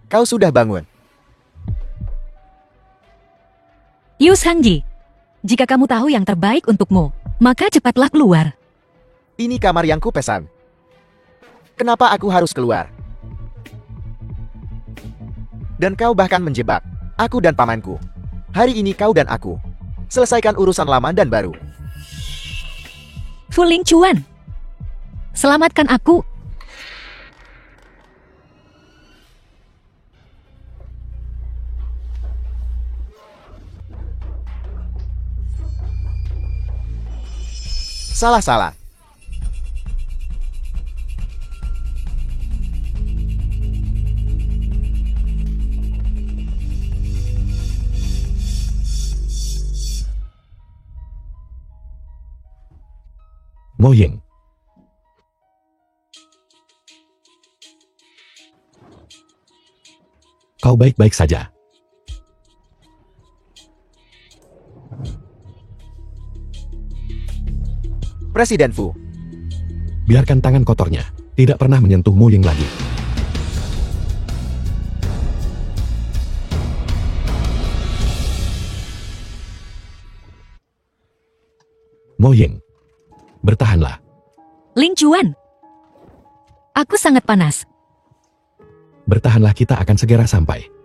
Kau sudah bangun. Yu Shangji, jika kamu tahu yang terbaik untukmu, maka cepatlah keluar. Ini kamar yang kupesan. Kenapa aku harus keluar? Dan kau bahkan menjebak aku dan pamanku. Hari ini kau dan aku selesaikan urusan lama dan baru. Fu Lingchuan, selamatkan aku. Salah. Mo Ying. Kau baik-baik saja. Presiden Fu, Biarkan tangan kotornya tidak pernah menyentuh Mo Ying lagi. Mo Ying, bertahanlah. Lingchuan, aku sangat panas. Bertahanlah, kita akan segera sampai.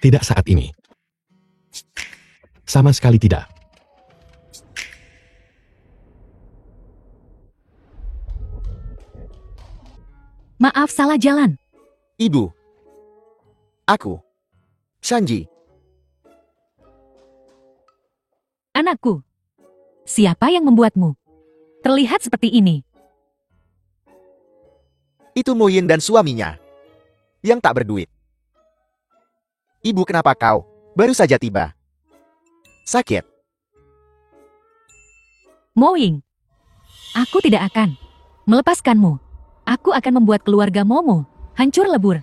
Tidak saat ini. Sama sekali tidak. Maaf, salah jalan. Ibu. Aku. Shangji. Anakku, siapa yang membuatmu terlihat seperti ini? Itu Mo Yin dan suaminya yang tak berduit. Ibu, kenapa kau baru saja tiba? Sakit? Mo Ying, aku tidak akan melepaskanmu. Aku akan membuat keluarga Momo hancur lebur.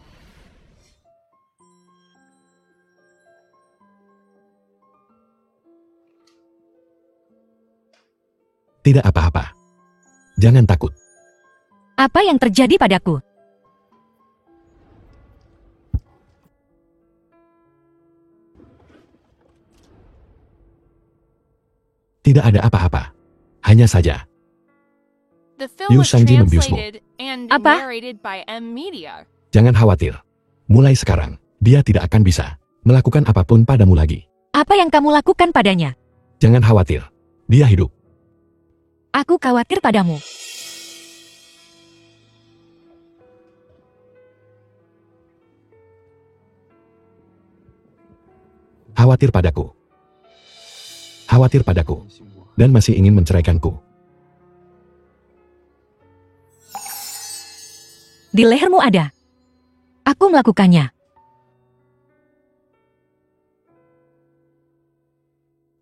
Tidak apa-apa. Jangan takut. Apa yang terjadi padaku? Tidak ada apa-apa. Hanya saja. The film Yu was Shangji membiusmu. translated and Apa? narrated by M Media. Jangan khawatir. Mulai sekarang, dia tidak akan bisa melakukan apapun padamu lagi. Apa yang kamu lakukan padanya? Jangan khawatir. Dia hidup. Aku khawatir padamu. Khawatir padaku. Khawatir padaku. Dan masih ingin menceraikanku. Di lehermu ada. Aku melakukannya.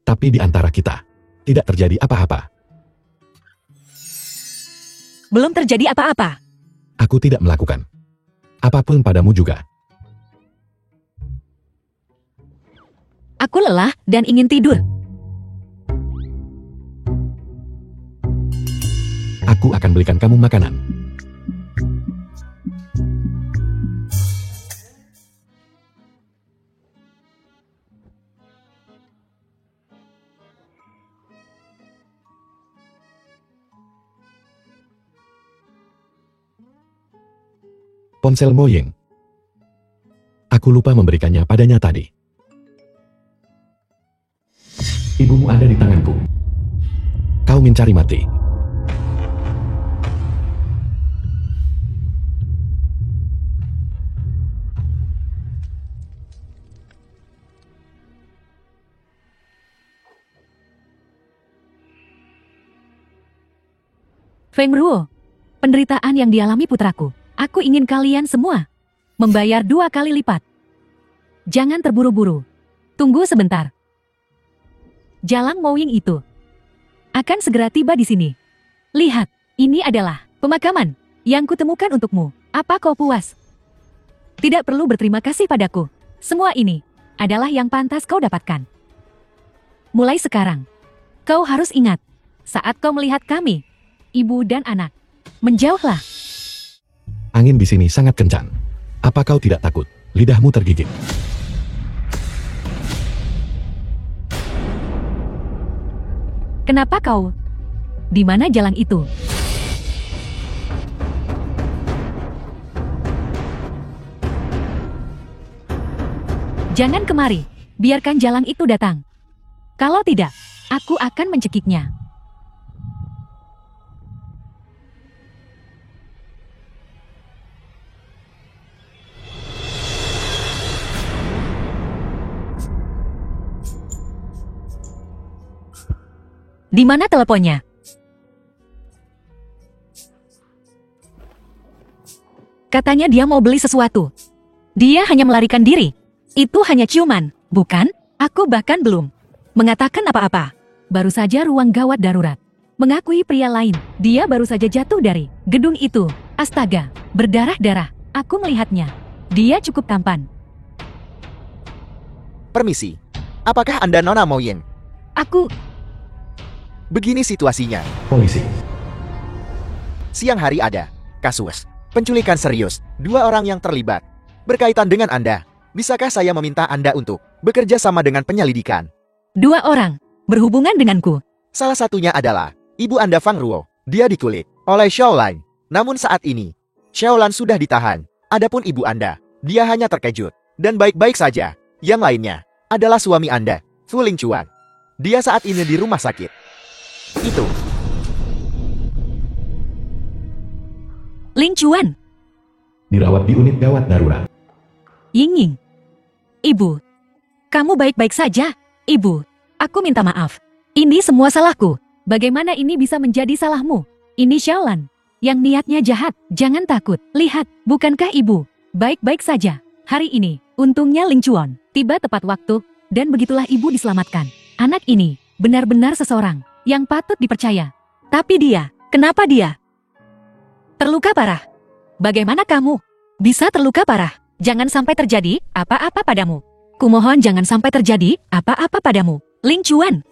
Tapi di antara kita, tidak terjadi apa-apa. Belum terjadi apa-apa. Aku tidak melakukan apapun padamu juga. Aku lelah dan ingin tidur. Aku akan belikan kamu makanan. Ponsel Mo Ying. Aku lupa memberikannya padanya tadi. Ibumu ada di tanganku. Kau mencari mati. Feng Ruo, penderitaan yang dialami putraku. Aku ingin kalian semua membayar 2 kali lipat. Jangan terburu-buru. Tunggu sebentar. Jalang Mowing itu akan segera tiba di sini. Lihat. Ini adalah pemakaman yang kutemukan untukmu. Apa kau puas? Tidak perlu berterima kasih padaku. Semua ini adalah yang pantas kau dapatkan. Mulai sekarang, kau harus ingat, saat kau melihat kami, ibu dan anak, menjauhlah. Angin di sini sangat kencang. Apa kau tidak takut? Lidahmu tergigit. Kenapa kau? Di mana jalan itu? Jangan kemari, biarkan jalan itu datang. Kalau tidak, aku akan mencekiknya. Di mana teleponnya? Katanya dia mau beli sesuatu. Dia hanya melarikan diri. Itu hanya ciuman, bukan? Aku bahkan belum mengatakan apa-apa. Baru saja ruang gawat darurat. Mengakui pria lain. Dia baru saja jatuh dari gedung itu. Astaga, berdarah-darah. Aku melihatnya. Dia cukup tampan. Permisi. Apakah Anda Nona Moyeng? Aku... Begini situasinya. Polisi. Siang hari ada kasus penculikan serius. 2 orang yang terlibat berkaitan dengan Anda. Bisakah saya meminta Anda untuk bekerja sama dengan penyelidikan? 2 orang berhubungan denganku. Salah satunya adalah ibu Anda Fang Ruo. Dia dikulik oleh Xiaolan. Namun saat ini, Xiaolan sudah ditahan. Adapun ibu Anda, dia hanya terkejut dan baik-baik saja. Yang lainnya adalah suami Anda, Fu Lingchuan. Dia saat ini di rumah sakit. Itu. Lingchuan. Dirawat di unit gawat darurat. Ying-ying. Ibu. Kamu baik-baik saja? Ibu, aku minta maaf. Ini semua salahku. Bagaimana ini bisa menjadi salahmu? Ini Xiaolan yang niatnya jahat. Jangan takut. Lihat, bukankah ibu baik-baik saja? Hari ini, untungnya Lingchuan tiba tepat waktu, dan begitulah ibu diselamatkan. Anak ini benar-benar seseorang yang patut dipercaya. Tapi dia, kenapa dia terluka parah? Bagaimana kamu bisa terluka parah? Jangan sampai terjadi apa-apa padamu. Kumohon jangan sampai terjadi apa-apa padamu. Lingchuan.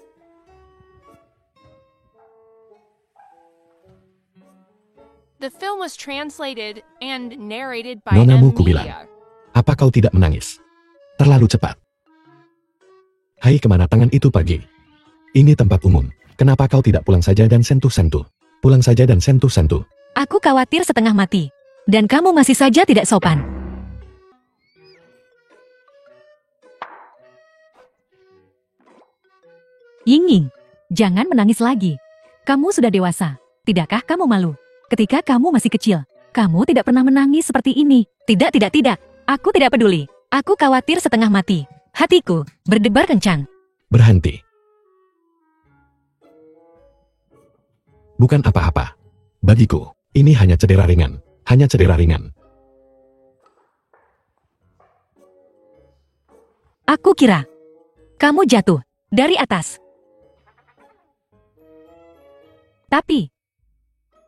The film was translated and narrated by Nonamu M kubilang. Media. Apa kau tidak menangis? Terlalu cepat. Hai, kemana tangan itu pergi? Ini tempat umum. Kenapa kau tidak pulang saja dan sentuh-sentuh? Pulang saja dan sentuh-sentuh. Aku khawatir setengah mati. Dan kamu masih saja tidak sopan. Ying-ying, jangan menangis lagi. Kamu sudah dewasa. Tidakkah kamu malu? Ketika kamu masih kecil, kamu tidak pernah menangis seperti ini. Tidak. Aku tidak peduli. Aku khawatir setengah mati. Hatiku berdebar kencang. Berhenti. Bukan apa-apa. Bagiku, ini hanya cedera ringan. Hanya cedera ringan. Aku kira kamu jatuh dari atas. Tapi,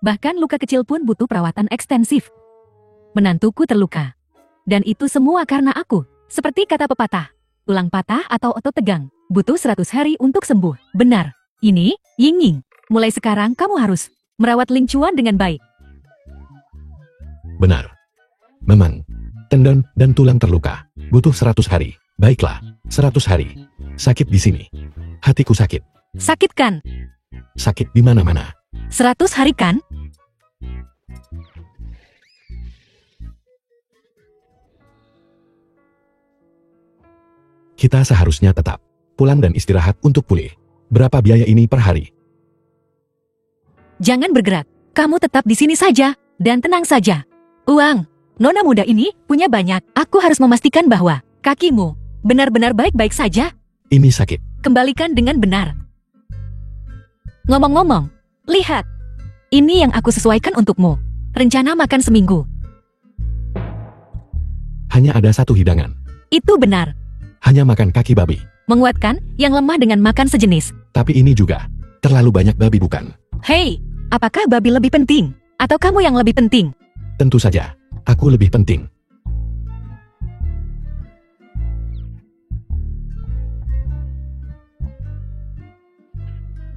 bahkan luka kecil pun butuh perawatan ekstensif. Menantuku terluka. Dan itu semua karena aku. Seperti kata pepatah, tulang patah atau otot tegang, butuh 100 hari untuk sembuh. Benar. Ini, Ying-ying, mulai sekarang kamu harus merawat Lingchuan dengan baik. Benar. Memang, tendon dan tulang terluka. Butuh 100 hari. Baiklah, 100 hari. Sakit di sini. Hatiku sakit. Sakit kan? Sakit di mana-mana. 100 hari kan? Kita seharusnya tetap pulang dan istirahat untuk pulih. Berapa biaya ini per hari? Jangan bergerak. Kamu tetap di sini saja dan tenang saja. Uang, nona muda ini punya banyak. Aku harus memastikan bahwa kakimu benar-benar baik-baik saja. Ini sakit. Kembalikan dengan benar. Ngomong-ngomong, lihat. Ini yang aku sesuaikan untukmu. Rencana makan seminggu. Hanya ada 1 hidangan. Itu benar. Hanya makan kaki babi. Menguatkan yang lemah dengan makan sejenis. Tapi ini juga terlalu banyak babi, bukan? Hei, Apakah babi lebih penting? Atau kamu yang lebih penting? Tentu saja, aku lebih penting.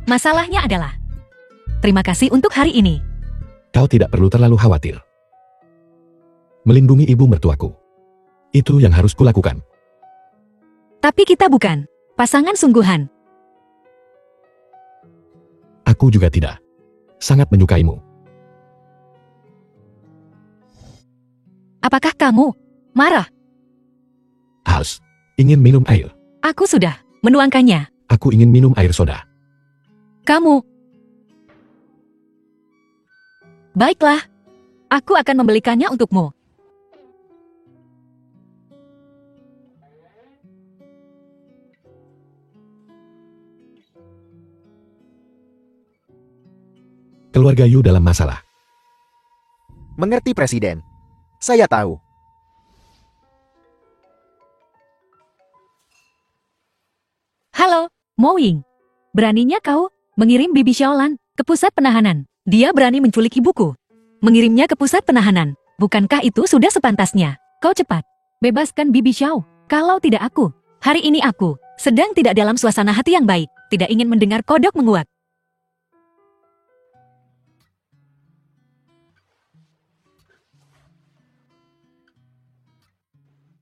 Masalahnya adalah, terima kasih untuk hari ini. Kau tidak perlu terlalu khawatir. Melindungi ibu mertuaku. Itu yang harus kulakukan. Tapi kita bukan pasangan sungguhan. Aku juga tidak. Sangat menyukaimu. Apakah kamu marah? Haus. Ingin minum air. Aku sudah menuangkannya. Aku ingin minum air soda. Kamu. Baiklah. Aku akan membelikannya untukmu. Keluarga Yu dalam masalah. Mengerti Presiden. Saya tahu. Halo, Mo Ying. Beraninya kau mengirim Bibi Xiaolan ke pusat penahanan. Dia berani menculik ibuku. Mengirimnya ke pusat penahanan. Bukankah itu sudah sepantasnya? Kau cepat. Bebaskan Bibi Xiao. Kalau tidak aku. Hari ini aku sedang tidak dalam suasana hati yang baik. Tidak ingin mendengar kodok menguak.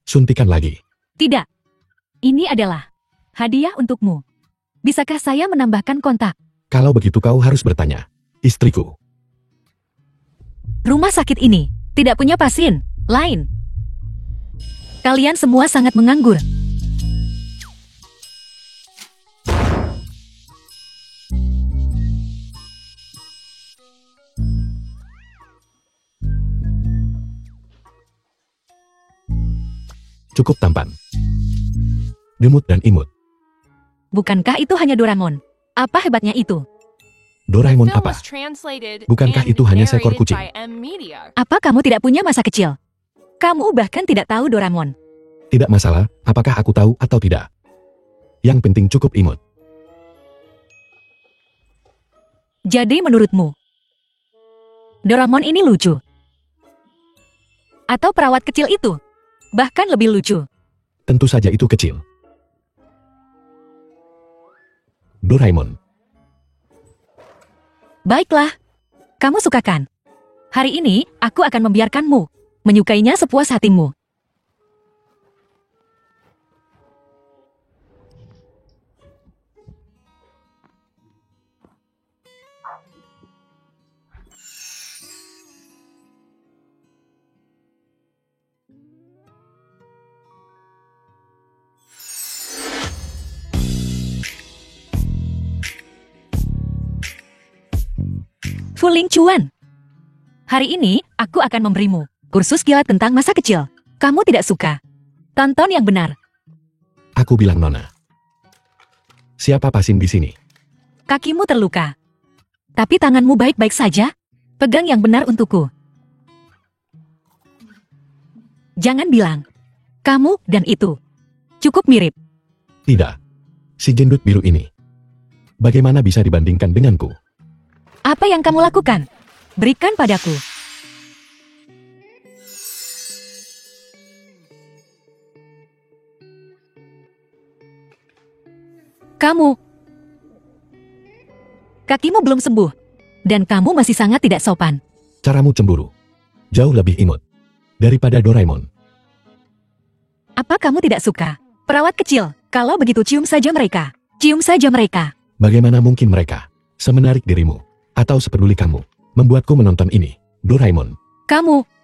Suntikan lagi. Tidak. Ini adalah hadiah untukmu. Bisakah saya menambahkan kontak? Kalau begitu kau harus bertanya. Istriku. Rumah sakit ini tidak punya pasien lain. Kalian semua sangat menganggur. Cukup tampan. Demut dan imut. Bukankah itu hanya Doraemon? Apa hebatnya itu? Doraemon Film apa? was translated Bukankah and itu hanya seekor narrated kucing? by M Media. Apa kamu tidak punya masa kecil? Kamu bahkan tidak tahu Doraemon. Tidak masalah, apakah aku tahu atau tidak. Yang penting cukup imut. Jadi menurutmu, Doraemon ini lucu? Atau perawat kecil itu? Bahkan lebih lucu. Tentu saja itu kecil. Doraemon. Baiklah. Kamu suka kan? Hari ini, aku akan membiarkanmu menyukainya sepuas hatimu. Fuling Chuan. Hari ini, aku akan memberimu kursus kilat tentang masa kecil. Kamu tidak suka? Tonton yang benar. Aku bilang Nona. Siapa pasien di sini? Kakimu terluka. Tapi tanganmu baik-baik saja. Pegang yang benar untukku. Jangan bilang, kamu dan itu cukup mirip. Tidak. Si gendut biru ini. Bagaimana bisa dibandingkan denganku? Apa yang kamu lakukan? Berikan padaku. Kakimu belum sembuh. Dan kamu masih sangat tidak sopan. Caramu cemburu. Jauh lebih imut. Daripada Doraemon. Apa kamu tidak suka? Perawat kecil, kalau begitu cium saja mereka. Cium saja mereka. Bagaimana mungkin mereka semenarik dirimu atau sepeduli kamu membuatku menonton ini, Doraemon?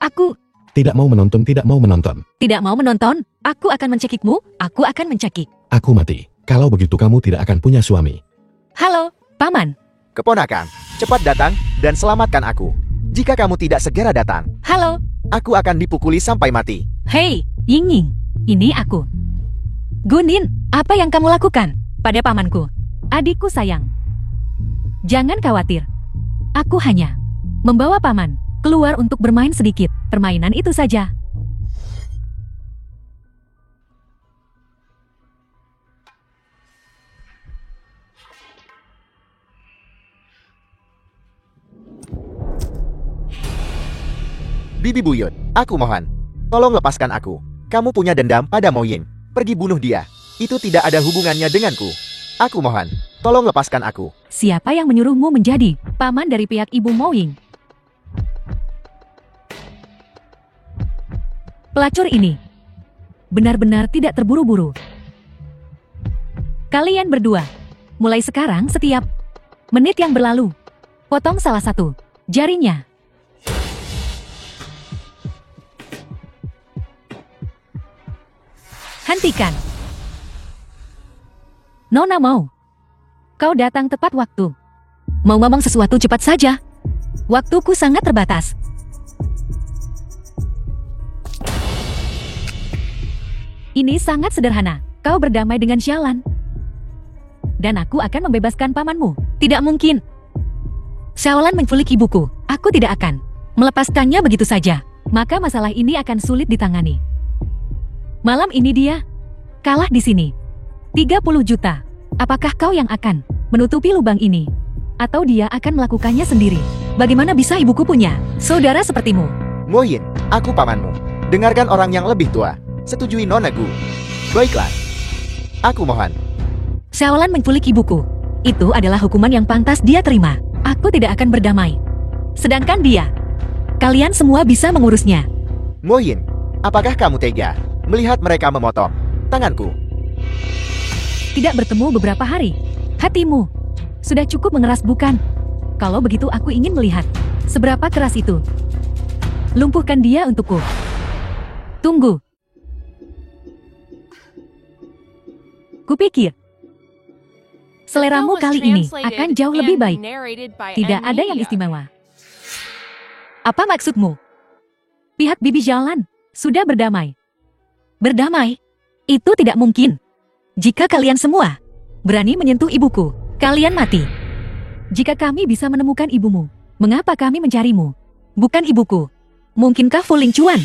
Aku Tidak mau menonton, tidak mau menonton. tidak mau menonton. Aku akan mencekikmu. Aku akan mencekik. Aku mati. Kalau begitu kamu tidak akan punya suami. Halo, Paman. Keponakan, cepat datang dan selamatkan aku. Jika kamu tidak segera datang, Halo. aku akan dipukuli sampai mati. Hei, Ying Ying. Ini aku. Gunin, apa yang kamu lakukan pada pamanku? Adikku sayang. Jangan khawatir. Aku hanya membawa paman keluar untuk bermain sedikit. Permainan itu saja. Bibi buyut, aku mohon. Tolong lepaskan aku. Kamu punya dendam pada Mo Ying. Pergi bunuh dia. Itu tidak ada hubungannya denganku. Aku mohon, tolong lepaskan aku. Siapa yang menyuruhmu menjadi paman dari pihak Ibu Mo Ying? Pelacur ini benar-benar tidak terburu-buru. Kalian berdua, mulai sekarang setiap menit yang berlalu, potong salah satu jarinya. Hentikan. Nona mau. Kau datang tepat waktu. Mau ngomong sesuatu cepat saja. Waktuku sangat terbatas. Ini sangat sederhana. Kau berdamai dengan Xiaolan. Dan aku akan membebaskan pamanmu. Tidak mungkin. Xiaolan menculik ibuku. Aku tidak akan melepaskannya begitu saja. Maka masalah ini akan sulit ditangani. Malam ini dia kalah di sini. 30 juta. Apakah kau yang akan menutupi lubang ini? Atau dia akan melakukannya sendiri? Bagaimana bisa ibuku punya saudara sepertimu? Mo Yin, aku pamanmu. Dengarkan orang yang lebih tua. Setujui Nona Gu. Baiklah. Aku mohon. Xiaolan menculik ibuku. Itu adalah hukuman yang pantas dia terima. Aku tidak akan berdamai. Sedangkan dia, kalian semua bisa mengurusnya. Mo Yin, apakah kamu tega melihat mereka memotong tanganku? Tidak bertemu beberapa hari. Hatimu sudah cukup mengeras, bukan? Kalau begitu aku ingin melihat seberapa keras itu. Lumpuhkan dia untukku. Tunggu. Kupikir seleramu kali ini akan jauh lebih baik. Tidak ada yang istimewa. Apa maksudmu? Pihak Bibi Xiaolan sudah berdamai. Berdamai? Itu tidak mungkin. Jika kalian semua berani menyentuh ibuku, kalian mati. Jika kami bisa menemukan ibumu, mengapa kami mencarimu? Bukan ibuku. Mungkinkah Fu Lingchuan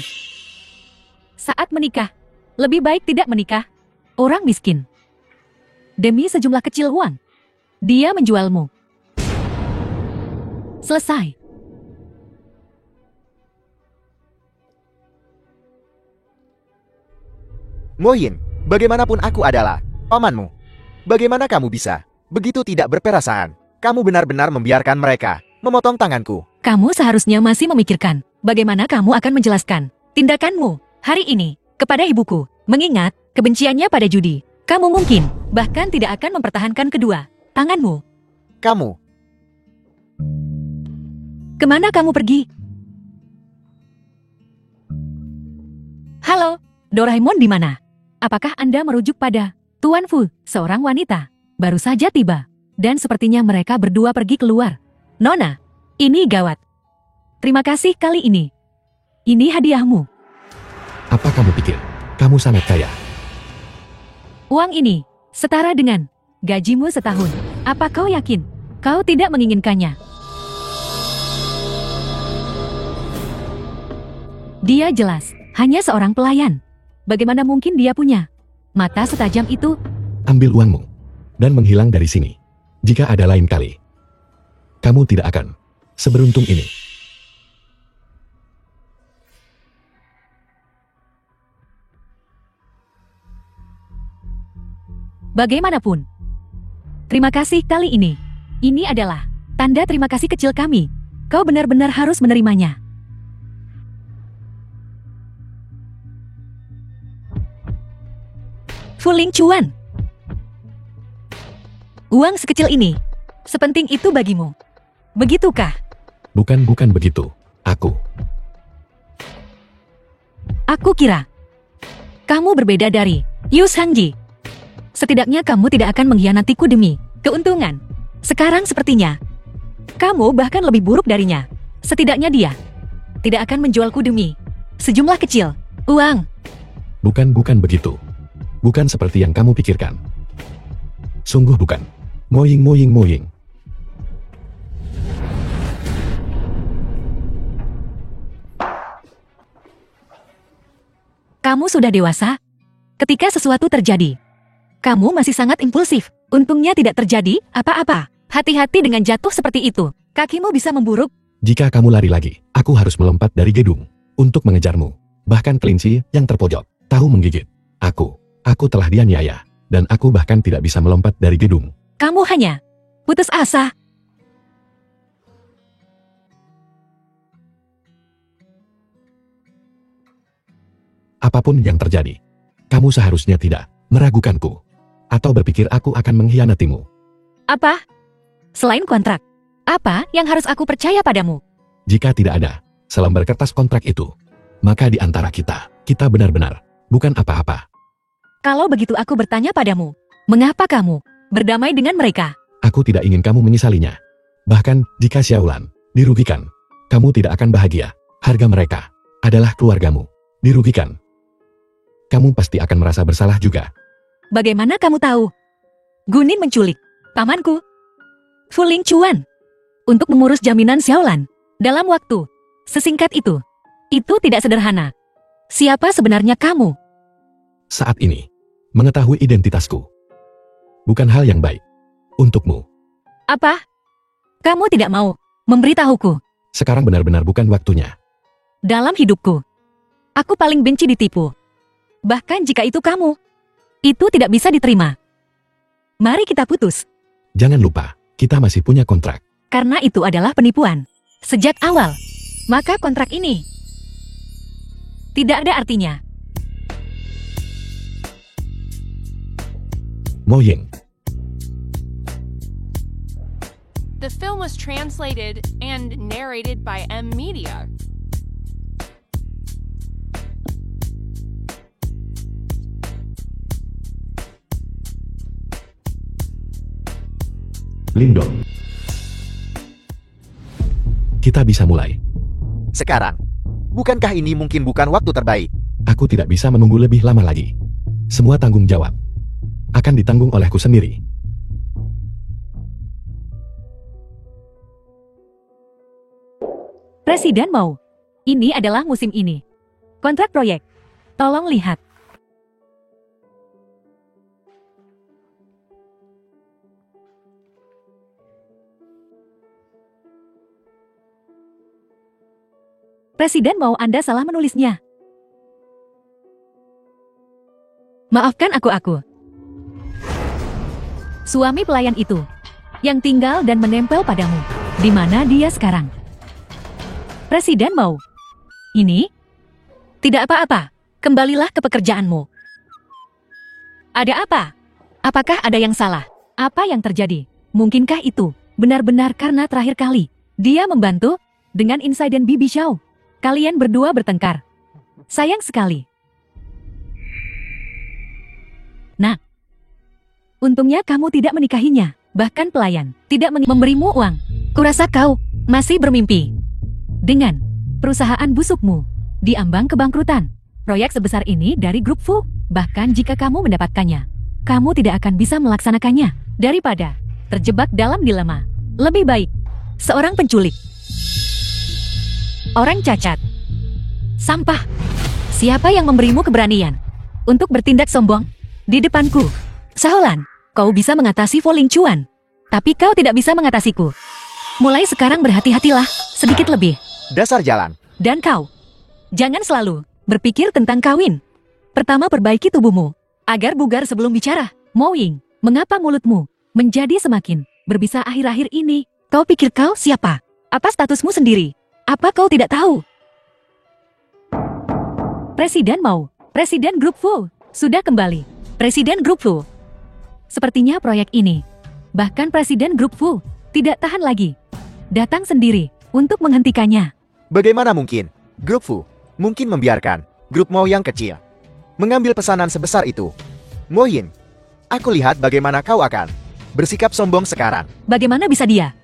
saat menikah lebih baik tidak menikah? Orang miskin. Demi sejumlah kecil uang, dia menjualmu. Selesai. Mo Yin, bagaimanapun aku adalah pamanmu. Bagaimana kamu bisa begitu tidak berperasaan? Kamu benar-benar membiarkan mereka memotong tanganku. Kamu seharusnya masih memikirkan bagaimana kamu akan menjelaskan tindakanmu hari ini kepada ibuku, mengingat kebenciannya pada judi. Kamu mungkin bahkan tidak akan mempertahankan kedua tanganmu. Kamu. Kemana kamu pergi? Halo, Doraemon di mana? Apakah Anda merujuk pada Tuan Fu, seorang wanita? Baru saja tiba. Dan sepertinya mereka berdua pergi keluar. Nona, ini gawat. Terima kasih kali ini. Ini hadiahmu. Apa kamu pikir? Kamu sangat kaya. Uang ini setara dengan gajimu setahun. Apa kau yakin kau tidak menginginkannya? Dia jelas hanya seorang pelayan. Bagaimana mungkin dia punya mata setajam itu? Ambil uangmu dan menghilang dari sini. Jika ada lain kali, kamu tidak akan seberuntung ini. Bagaimanapun, terima kasih kali ini. Ini adalah tanda terima kasih kecil kami. Kau benar-benar harus menerimanya. Fu Lingchuan. Uang sekecil ini, sepenting itu bagimu. Begitukah? Bukan begitu. Aku kira kamu berbeda dari Yu Shangji. Setidaknya kamu tidak akan mengkhianatiku demi keuntungan. Sekarang sepertinya kamu bahkan lebih buruk darinya. Setidaknya dia tidak akan menjualku demi sejumlah kecil uang. bukan begitu. Bukan seperti yang kamu pikirkan. Sungguh bukan. Moying. Kamu sudah dewasa. Ketika sesuatu terjadi, kamu masih sangat impulsif. Untungnya tidak terjadi apa-apa. Hati-hati dengan jatuh seperti itu. Kakimu bisa memburuk. Jika kamu lari lagi, aku harus melompat dari gedung. untuk mengejarmu. Bahkan kelinci yang terpojok tahu menggigit. Aku telah dianiaya, dan aku bahkan tidak bisa melompat dari gedung. Kamu hanya putus asa. Apapun yang terjadi, kamu seharusnya tidak meragukanku, atau berpikir aku akan mengkhianatimu. Apa? Selain kontrak, apa yang harus aku percaya padamu? Jika tidak ada selembar kertas kontrak itu, maka di antara kita benar-benar bukan apa-apa. Kalau begitu aku bertanya padamu, mengapa kamu berdamai dengan mereka? Aku tidak ingin kamu menyesalinya. Bahkan jika Xiaolan dirugikan, kamu tidak akan bahagia. Harga mereka adalah keluargamu. Dirugikan, kamu pasti akan merasa bersalah juga. Bagaimana kamu tahu? Gunin menculik pamanku, Fu Lingchuan, untuk mengurus jaminan Xiaolan dalam waktu sesingkat itu. Itu tidak sederhana. Siapa sebenarnya kamu? Saat ini, mengetahui identitasku bukan hal yang baik untukmu. Apa? Kamu tidak mau memberitahuku? Sekarang benar-benar bukan waktunya. Dalam hidupku, aku paling benci ditipu. Bahkan jika itu kamu, itu tidak bisa diterima. Mari kita putus. Jangan lupa, kita masih punya kontrak. Karena itu adalah penipuan. Sejak awal, maka kontrak ini tidak ada artinya. Mo Ying, The film was translated and narrated by M Media. Lindong. Kita bisa mulai. Sekarang, bukankah ini mungkin bukan waktu terbaik? Aku tidak bisa menunggu lebih lama lagi. Semua tanggung jawab akan ditanggung olehku sendiri. Presiden mau. Ini adalah musim ini. Kontrak proyek. Tolong lihat. Presiden mau Anda salah menulisnya. Maafkan aku. Suami pelayan itu, yang tinggal dan menempel padamu. Di mana dia sekarang? Presiden mau. Ini? Tidak apa-apa. Kembalilah ke pekerjaanmu. Ada apa? Apakah ada yang salah? Apa yang terjadi? Mungkinkah itu benar-benar karena terakhir kali dia membantu dengan insiden Bibi Xiao? Kalian berdua bertengkar. Sayang sekali. Nah, untungnya kamu tidak menikahinya. Bahkan pelayan tidak memberimu uang. Kurasa kau masih bermimpi. Dengan perusahaan busukmu di ambang kebangkrutan. Proyek sebesar ini dari grup Fu. Bahkan jika kamu mendapatkannya, kamu tidak akan bisa melaksanakannya. Daripada terjebak dalam dilema. Lebih baik seorang penculik. Orang cacat. Sampah. Siapa yang memberimu keberanian untuk bertindak sombong di depanku? Xiaolan, kau bisa mengatasi Fu Lingchuan, tapi kau tidak bisa mengatasiku. Mulai sekarang berhati-hatilah sedikit lebih. Dasar jalan. Dan kau, jangan selalu berpikir tentang kawin. Pertama perbaiki tubuhmu agar bugar sebelum bicara. Mo Ying, mengapa mulutmu menjadi semakin berbisa akhir-akhir ini? Kau pikir kau siapa? Apa statusmu sendiri? Apa kau tidak tahu? Presiden mau. Presiden Grup Fu sudah kembali. Presiden Grup Fu. Sepertinya proyek ini, bahkan Presiden Grup Fu tidak tahan lagi. Datang sendiri untuk menghentikannya. Bagaimana mungkin? Grup Fu mungkin membiarkan grup Mo yang kecil mengambil pesanan sebesar itu. Mo Yin, aku lihat bagaimana kau akan bersikap sombong sekarang. Bagaimana bisa dia?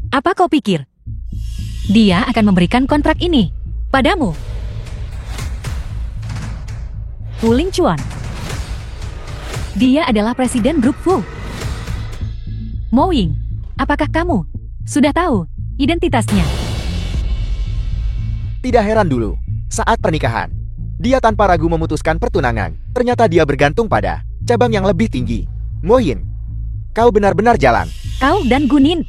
Apa kau pikir? Dia akan memberikan kontrak ini padamu? Fu Lingchuan. Dia adalah presiden grup Fu. Mo Ying, apakah kamu sudah tahu identitasnya? Tidak heran dulu, saat pernikahan, dia tanpa ragu memutuskan pertunangan. Ternyata dia bergantung pada cabang yang lebih tinggi. Mo Yin, kau benar-benar jalan. Kau dan Gunin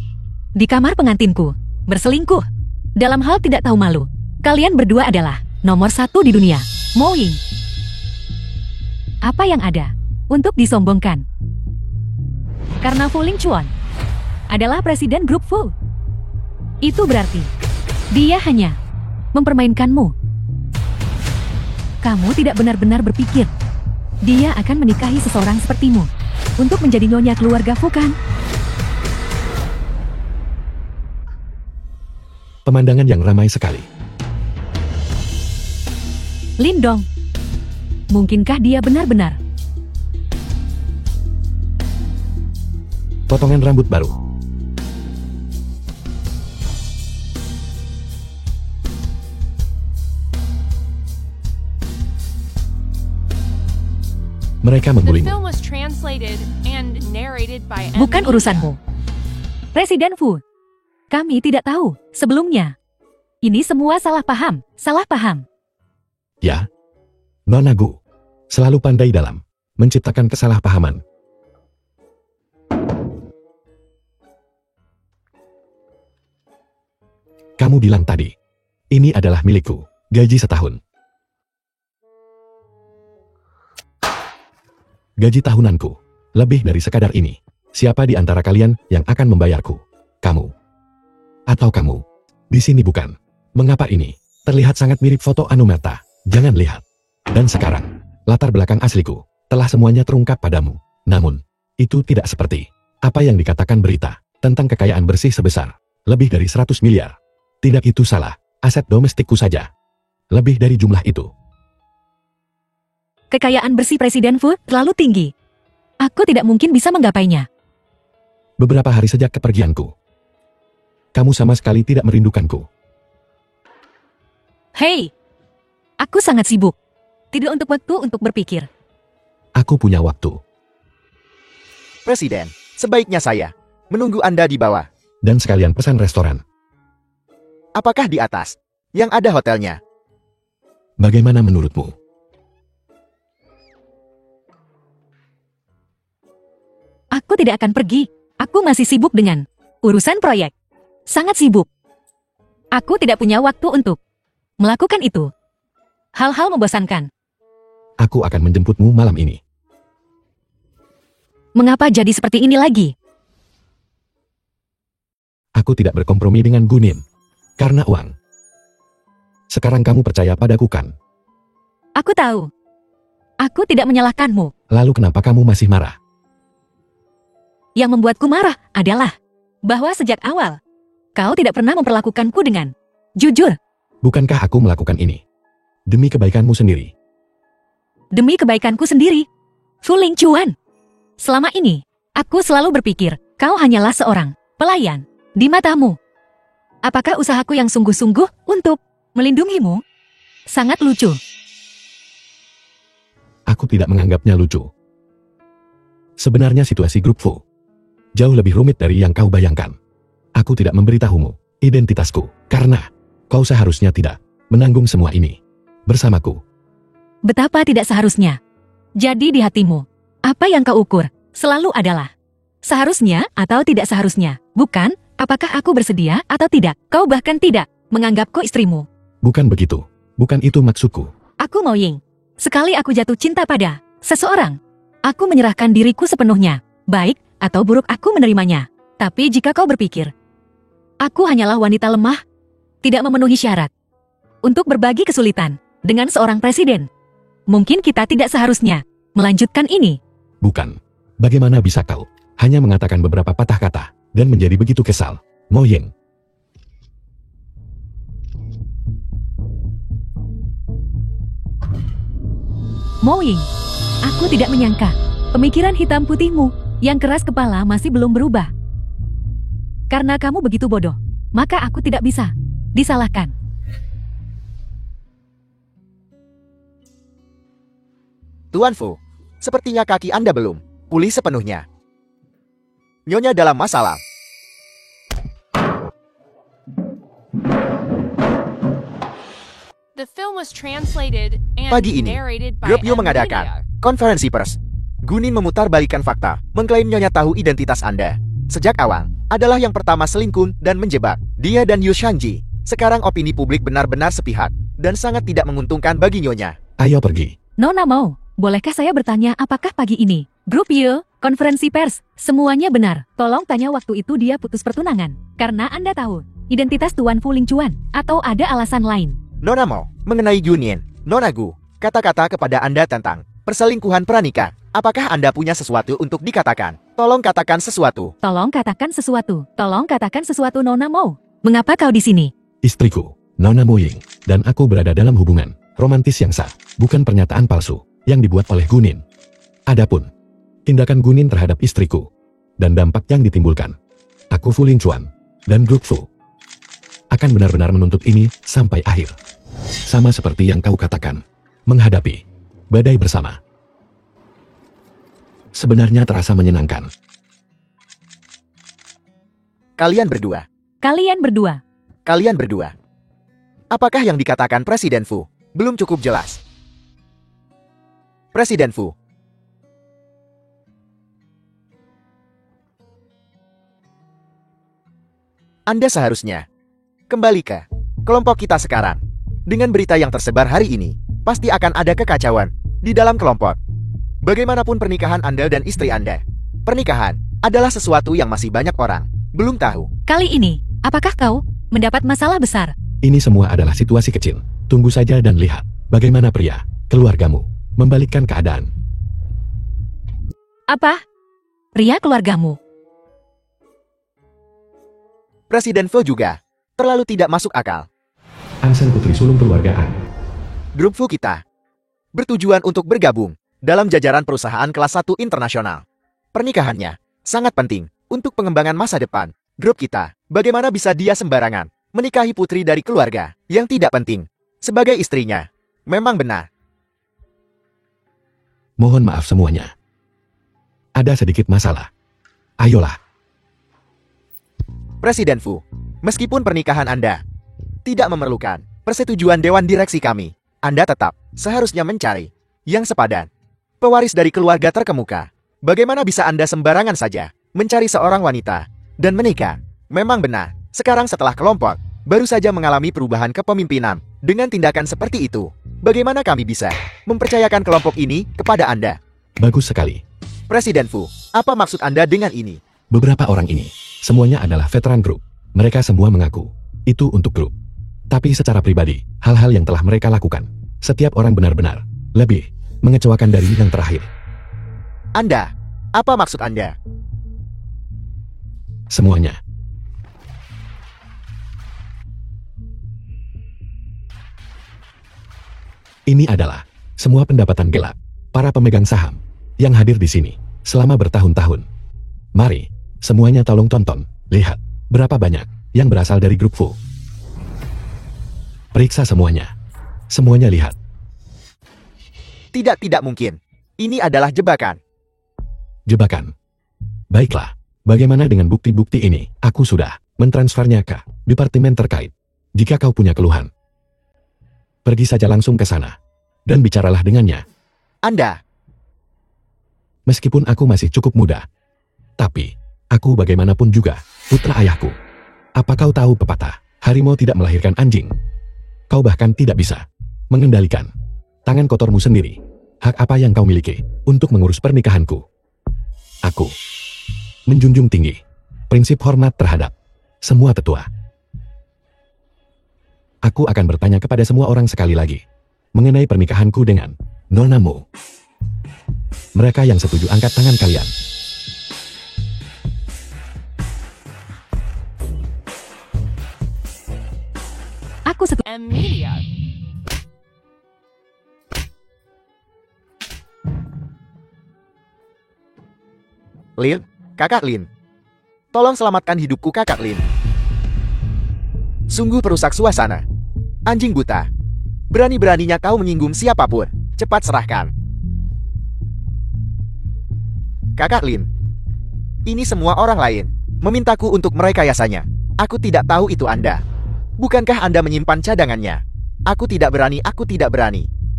di kamar pengantinku berselingkuh. Dalam hal tidak tahu malu, kalian berdua adalah nomor 1 di dunia. Mo Ying. Apa yang ada untuk disombongkan? Karena Fu Lingchuan adalah presiden grup Fu. Itu berarti dia hanya mempermainkanmu. Kamu tidak benar-benar berpikir dia akan menikahi seseorang sepertimu untuk menjadi nyonya keluarga Fu, kan? Pemandangan yang ramai sekali. Lindong. Mungkinkah dia benar-benar? Potongan rambut baru. Mereka The membulimu. film was translated and narrated by Bukan Emilia. urusanmu. Presiden Fu. Kami tidak tahu sebelumnya. Ini semua salah paham, salah paham. Ya. Nona Gu. Selalu pandai dalam menciptakan kesalahpahaman. Kamu bilang tadi, ini adalah milikku, gaji setahun. Gaji tahunanku, lebih dari sekadar ini. Siapa di antara kalian yang akan membayarku? Kamu. Atau kamu? Di sini bukan. Mengapa ini terlihat sangat mirip foto Anumata? Jangan lihat. Dan sekarang, latar belakang asliku telah semuanya terungkap padamu. Namun, itu tidak seperti apa yang dikatakan berita tentang kekayaan bersih sebesar lebih dari 100 miliar. Tidak, itu salah. Aset domestikku saja lebih dari jumlah itu. Kekayaan bersih Presiden Fu terlalu tinggi. Aku tidak mungkin bisa menggapainya. Beberapa hari sejak kepergianku, kamu sama sekali tidak merindukanku. Hei, aku sangat sibuk. Tidak untuk waktu untuk berpikir. Aku punya waktu. Presiden, sebaiknya saya menunggu Anda di bawah. Dan sekalian pesan restoran. Apakah di atas yang ada hotelnya? Bagaimana menurutmu? Aku tidak akan pergi. Aku masih sibuk dengan urusan proyek. Sangat sibuk. Aku tidak punya waktu untuk melakukan itu. Hal-hal membosankan. Aku akan menjemputmu malam ini. Mengapa jadi seperti ini lagi? Aku tidak berkompromi dengan Gunin. Karena uang. Sekarang kamu percaya padaku, kan? Aku tahu. Aku tidak menyalahkanmu. Lalu kenapa kamu masih marah? Yang membuatku marah adalah bahwa sejak awal kau tidak pernah memperlakukanku dengan jujur. Bukankah aku melakukan ini demi kebaikanmu sendiri? Demi kebaikanku sendiri. Fu Lingchuan. Selama ini, aku selalu berpikir kau hanyalah seorang pelayan di matamu. Apakah usahaku yang sungguh-sungguh untuk melindungimu? Sangat lucu. Aku tidak menganggapnya lucu. Sebenarnya situasi grup Fu jauh lebih rumit dari yang kau bayangkan. Aku tidak memberitahumu identitasku, karena kau seharusnya tidak menanggung semua ini bersamaku. Betapa tidak seharusnya. Jadi di hatimu, apa yang kau ukur selalu adalah seharusnya atau tidak seharusnya, bukan apakah aku bersedia atau tidak. Kau bahkan tidak menganggapku istrimu. Bukan begitu. Bukan itu maksudku. Aku Mo Ying. Sekali aku jatuh cinta pada seseorang, aku menyerahkan diriku sepenuhnya. Baik atau buruk aku menerimanya. Tapi jika kau berpikir, aku hanyalah wanita lemah, tidak memenuhi syarat untuk berbagi kesulitan dengan seorang presiden, mungkin kita tidak seharusnya melanjutkan ini. Bukan. Bagaimana bisa kau hanya mengatakan beberapa patah kata dan menjadi begitu kesal, Mo Ying? Mo Ying, aku tidak menyangka pemikiran hitam putihmu yang keras kepala masih belum berubah. Karena kamu begitu bodoh, maka aku tidak bisa disalahkan. Tuan Fu, sepertinya kaki Anda belum pulih sepenuhnya. Nyonya dalam masalah. The film was translated and Pagi ini, narrated by Grup Yu Emilia. mengadakan konferensi pers. Gunin memutarbalikkan fakta, mengklaim Nyonya tahu identitas Anda. Sejak awal, adalah yang pertama selingkuh dan menjebak dia dan Yu Shangji. Sekarang opini publik benar-benar sepihak, dan sangat tidak menguntungkan bagi Nyonya. Ayo pergi. Nona Mau, bolehkah saya bertanya apakah pagi ini? Grup Yo, konferensi pers, semuanya benar. Tolong tanya waktu itu dia putus pertunangan. Karena Anda tahu, identitas Tuan Fu Lingchuan, atau ada alasan lain. Nona Mo, mengenai Junyin, Nona Gu, kata-kata kepada Anda tentang perselingkuhan pranikah. Apakah Anda punya sesuatu untuk dikatakan? Tolong katakan sesuatu. Tolong katakan sesuatu. Tolong katakan sesuatu Nona Mau. Mengapa kau di sini? Istriku, Nona Mo Ying, dan aku berada dalam hubungan romantis yang sah, bukan pernyataan palsu yang dibuat oleh Gunin. Adapun tindakan Gunin terhadap istriku dan dampak yang ditimbulkan, aku Fu Lingchuan dan grup Fu akan benar-benar menuntut ini sampai akhir. Sama seperti yang kau katakan, menghadapi badai bersama. Sebenarnya terasa menyenangkan. Kalian berdua. Kalian berdua. Kalian berdua. Apakah yang dikatakan Presiden Fu belum cukup jelas? Presiden Fu. Anda seharusnya kembali ke kelompok kita sekarang. Dengan berita yang tersebar hari ini, pasti akan ada kekacauan di dalam kelompok. Bagaimanapun pernikahan Anda dan istri Anda, pernikahan adalah sesuatu yang masih banyak orang belum tahu. Kali ini, apakah kau mendapat masalah besar? Ini semua adalah situasi kecil. Tunggu saja dan lihat bagaimana pria, keluargamu, membalikkan keadaan. Apa? Pria keluargamu? Presiden Fu juga terlalu tidak masuk akal. Ansen putri sulung keluargaan. Grup Fu kita bertujuan untuk bergabung dalam jajaran perusahaan kelas 1 internasional. Pernikahannya sangat penting untuk pengembangan masa depan grup kita. Bagaimana bisa dia sembarangan menikahi putri dari keluarga yang tidak penting sebagai istrinya? Memang benar. Mohon maaf semuanya. Ada sedikit masalah. Ayolah. Presiden Fu, meskipun pernikahan Anda tidak memerlukan persetujuan Dewan Direksi kami, Anda tetap seharusnya mencari yang sepadan. Pewaris dari keluarga terkemuka. Bagaimana bisa Anda sembarangan saja mencari seorang wanita dan menikah? Memang benar, sekarang setelah kelompok baru saja mengalami perubahan kepemimpinan dengan tindakan seperti itu. Bagaimana kami bisa mempercayakan kelompok ini kepada Anda? Bagus sekali. Presiden Fu, apa maksud Anda dengan ini? Beberapa orang ini, semuanya adalah veteran grup. Mereka semua mengaku itu untuk grup. Tapi secara pribadi, hal-hal yang telah mereka lakukan, setiap orang benar-benar lebih mengecewakan dari yang terakhir. Anda, apa maksud Anda? Semuanya. Ini adalah semua pendapatan gelap para pemegang saham yang hadir di sini selama bertahun-tahun. Mari, semuanya tolong tonton, lihat berapa banyak yang berasal dari grup Fu. Periksa semuanya. Semuanya lihat. Tidak mungkin. Ini adalah jebakan. Jebakan. Baiklah, bagaimana dengan bukti-bukti ini? Aku sudah mentransfernya ke departemen terkait. Jika kau punya keluhan, pergi saja langsung ke sana dan bicaralah dengannya. Anda, Meskipun aku masih cukup muda, tapi aku bagaimanapun juga putra ayahku. Apa kau tahu pepatah, harimau tidak melahirkan anjing? Kau bahkan tidak bisa mengendalikan tangan kotormu sendiri. Hak apa yang kau miliki untuk mengurus pernikahanku? Aku menjunjung tinggi prinsip hormat terhadap semua tetua. Aku akan bertanya kepada semua orang sekali lagi mengenai pernikahanku dengan Nona Mo. Mereka yang setuju angkat tangan kalian. Aku setuju. Media. Lin, Kakak Lin. Tolong selamatkan hidupku Kakak Lin. Sungguh perusak suasana. Anjing buta. Berani-beraninya kau menyinggung siapapun. Cepat serahkan. Kakak Lin. Ini semua orang lain memintaku untuk merekayasanya. Aku tidak tahu itu Anda. Bukankah Anda menyimpan cadangannya? Aku tidak berani.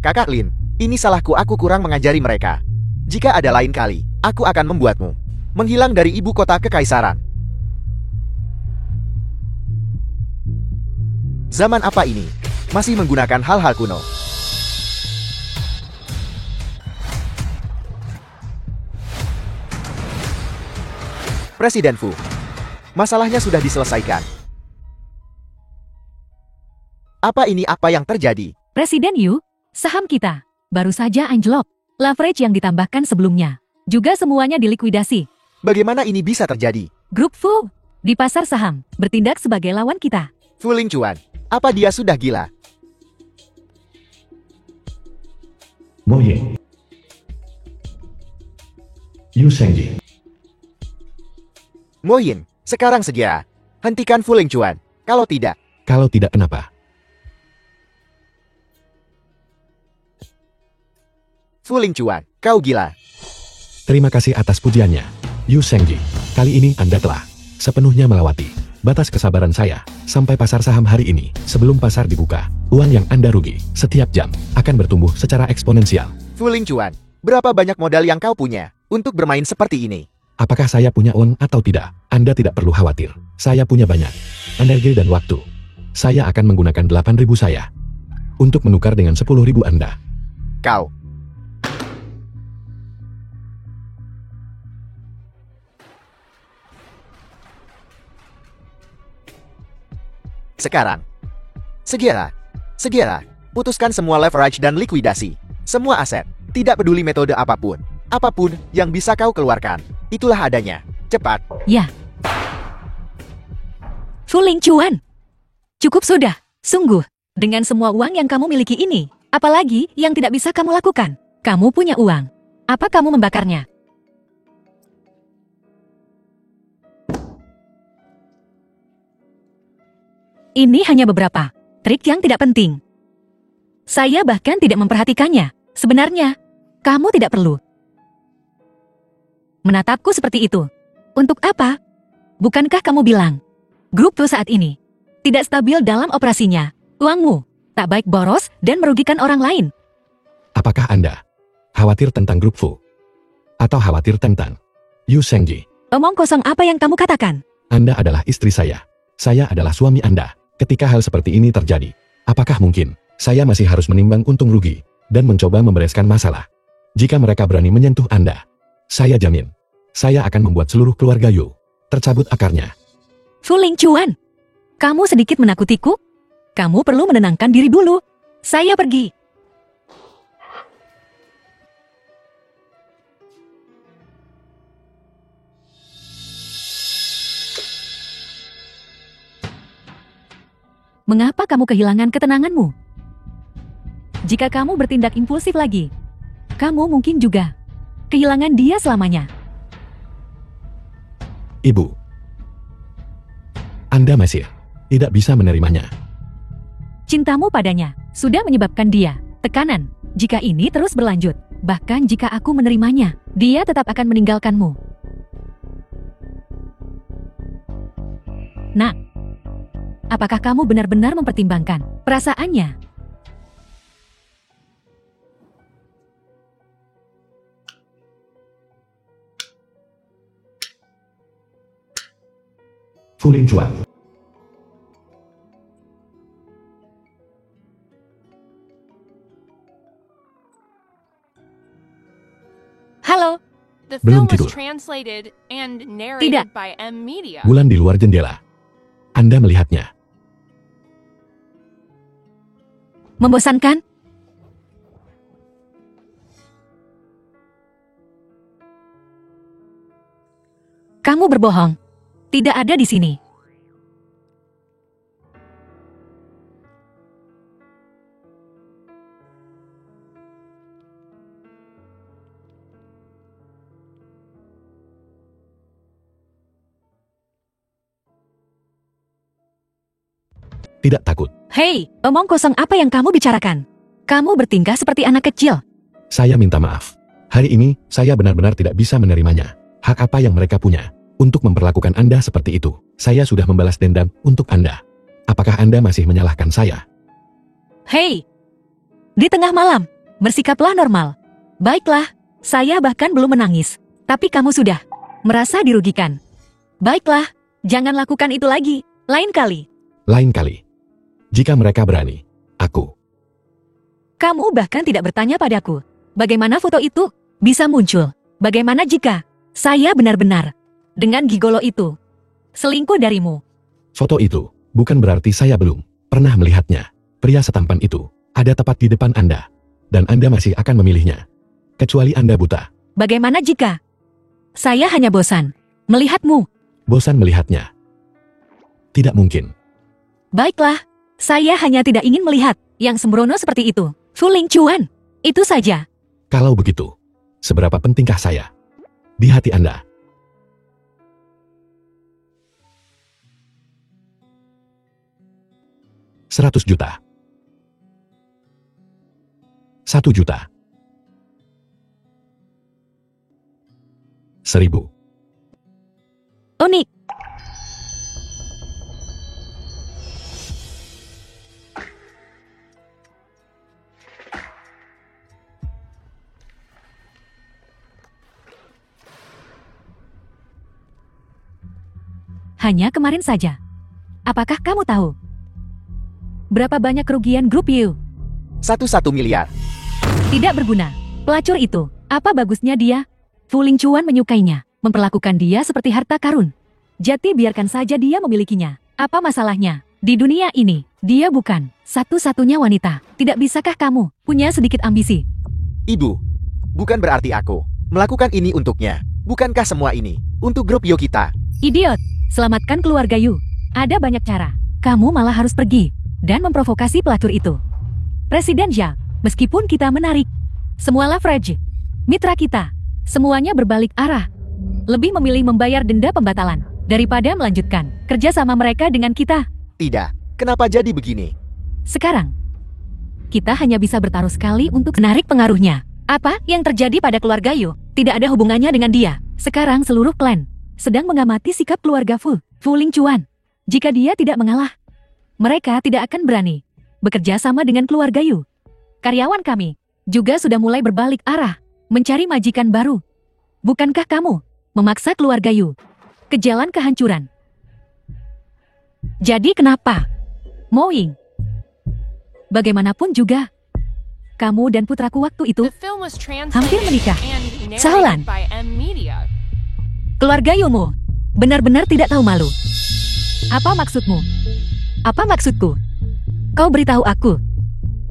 Kakak Lin, ini salahku, aku kurang mengajari mereka. Jika ada lain kali, aku akan membuatmu menghilang dari ibu kota kekaisaran. Zaman apa ini? Masih menggunakan hal-hal kuno. Presiden Fu. Masalahnya sudah diselesaikan. Apa ini apa yang terjadi? Presiden Yu, saham kita baru saja anjlok. Leverage yang ditambahkan sebelumnya juga semuanya dilikuidasi. Bagaimana ini bisa terjadi? Grup Fu di pasar saham bertindak sebagai lawan kita. Fu Lingchuan, apa dia sudah gila? Mo Ying, Yu Shengji. Mo Yin, sekarang segera hentikan Fu Lingchuan. Kalau tidak, Kenapa? Fu Lingchuan, kau gila. Terima kasih atas pujiannya, Yu Shengji. Kali ini Anda telah sepenuhnya melewati batas kesabaran saya. Sampai pasar saham hari ini, sebelum pasar dibuka, uang yang Anda rugi setiap jam akan bertumbuh secara eksponensial. Fu Lingchuan, berapa banyak modal yang kau punya untuk bermain seperti ini? Apakah saya punya uang atau tidak? Anda tidak perlu khawatir. Saya punya banyak energi dan waktu. Saya akan menggunakan 8.000 saya untuk menukar dengan 10.000 Anda. Kau. Sekarang. Segera. Putuskan semua leverage dan likuidasi. Semua aset. Tidak peduli metode apapun. Apapun yang bisa kau keluarkan. Itulah adanya. Cepat. Ya. Fu Lingchuan. Cukup sudah. Sungguh. Dengan semua uang yang kamu miliki ini. Apalagi yang tidak bisa kamu lakukan. Kamu punya uang. Apa kamu membakarnya? Ini hanya beberapa trik yang tidak penting. Saya bahkan tidak memperhatikannya. Sebenarnya, kamu tidak perlu menatapku seperti itu. Untuk apa? Bukankah kamu bilang, grup Fu saat ini tidak stabil dalam operasinya. Uangmu tak baik boros dan merugikan orang lain. Apakah Anda khawatir tentang grup Fu? Atau khawatir tentang Yu Shengji? Omong kosong apa yang kamu katakan? Anda adalah istri saya. Saya adalah suami Anda. Ketika hal seperti ini terjadi, apakah mungkin saya masih harus menimbang untung rugi dan mencoba membereskan masalah? Jika mereka berani menyentuh Anda, saya jamin, saya akan membuat seluruh keluarga Yu tercabut akarnya. Fu Lingchuan, kamu sedikit menakutiku? Kamu perlu menenangkan diri dulu. Saya pergi. Mengapa kamu kehilangan ketenanganmu? Jika kamu bertindak impulsif lagi, kamu mungkin juga kehilangan dia selamanya. Ibu, Anda masih tidak bisa menerimanya. Cintamu padanya sudah menyebabkan dia tekanan. Jika ini terus berlanjut, bahkan jika aku menerimanya, dia tetap akan meninggalkanmu. Nak, apakah kamu benar-benar mempertimbangkan perasaannya? Fu Lingchuan. Halo, The Belum film was tidur. translated and narrated by M Media. Bulan di luar jendela. Anda melihatnya. membosankan? Kamu berbohong. Tidak ada di sini. Tidak takut. Hei, omong kosong apa yang kamu bicarakan? Kamu bertingkah seperti anak kecil. Saya minta maaf. Hari ini, saya benar-benar tidak bisa menerimanya. Hak apa yang mereka punya untuk memperlakukan Anda seperti itu? Saya sudah membalas dendam untuk Anda. Apakah Anda masih menyalahkan saya? Hei, di tengah malam, bersikaplah normal. Baiklah, saya bahkan belum menangis. Tapi kamu sudah merasa dirugikan. Baiklah, jangan lakukan itu lagi. Lain kali. Lain kali. Jika mereka berani, aku. Kamu bahkan tidak bertanya padaku. Bagaimana foto itu bisa muncul? Bagaimana jika saya benar-benar dengan gigolo itu selingkuh darimu? Foto itu bukan berarti saya belum pernah melihatnya. Pria setampan itu ada tepat di depan Anda. Dan Anda masih akan memilihnya. Kecuali Anda buta. Bagaimana jika saya hanya bosan melihatmu? Bosan melihatnya? Tidak mungkin. Baiklah, saya hanya tidak ingin melihat yang sembrono seperti itu. Fu Lingchuan, itu saja. Kalau begitu, seberapa pentingkah saya di hati Anda? $100 juta. 1 juta. 1000. Unik. Hanya kemarin saja. Apakah kamu tahu berapa banyak kerugian grup You? 1 miliar. Tidak berguna. Pelacur itu, apa bagusnya dia? Fu Lingchuan menyukainya, memperlakukan dia seperti harta karun. Jati biarkan saja dia memilikinya. Apa masalahnya? Di dunia ini, dia bukan satu-satunya wanita. Tidak bisakah kamu punya sedikit ambisi? Ibu, bukan berarti aku melakukan ini untuknya. Bukankah semua ini untuk grup Yo kita? Idiot, selamatkan keluarga You. Ada banyak cara. Kamu malah harus pergi dan memprovokasi pelacur itu. Presiden Jia, meskipun kita menarik semua leverage, mitra kita, semuanya berbalik arah. Lebih memilih membayar denda pembatalan daripada melanjutkan kerjasama mereka dengan kita. Tidak, kenapa jadi begini? Sekarang, kita hanya bisa bertaruh sekali untuk menarik pengaruhnya. Apa yang terjadi pada keluarga Yu tidak ada hubungannya dengan dia. Sekarang seluruh klan sedang mengamati sikap keluarga Fu Lingchuan. Jika dia tidak mengalah, mereka tidak akan berani bekerja sama dengan keluarga Yu. Karyawan kami juga sudah mulai berbalik arah, mencari majikan baru. Bukankah kamu memaksa keluarga Yu ke jalan kehancuran? Jadi kenapa? Mo Ying, bagaimanapun juga, kamu dan putraku waktu itu The film was hampir translated menikah. and Shaolan. narrated by M Media. Keluarga Yumu benar-benar tidak tahu malu. Apa maksudmu? Apa maksudku? Kau beritahu aku.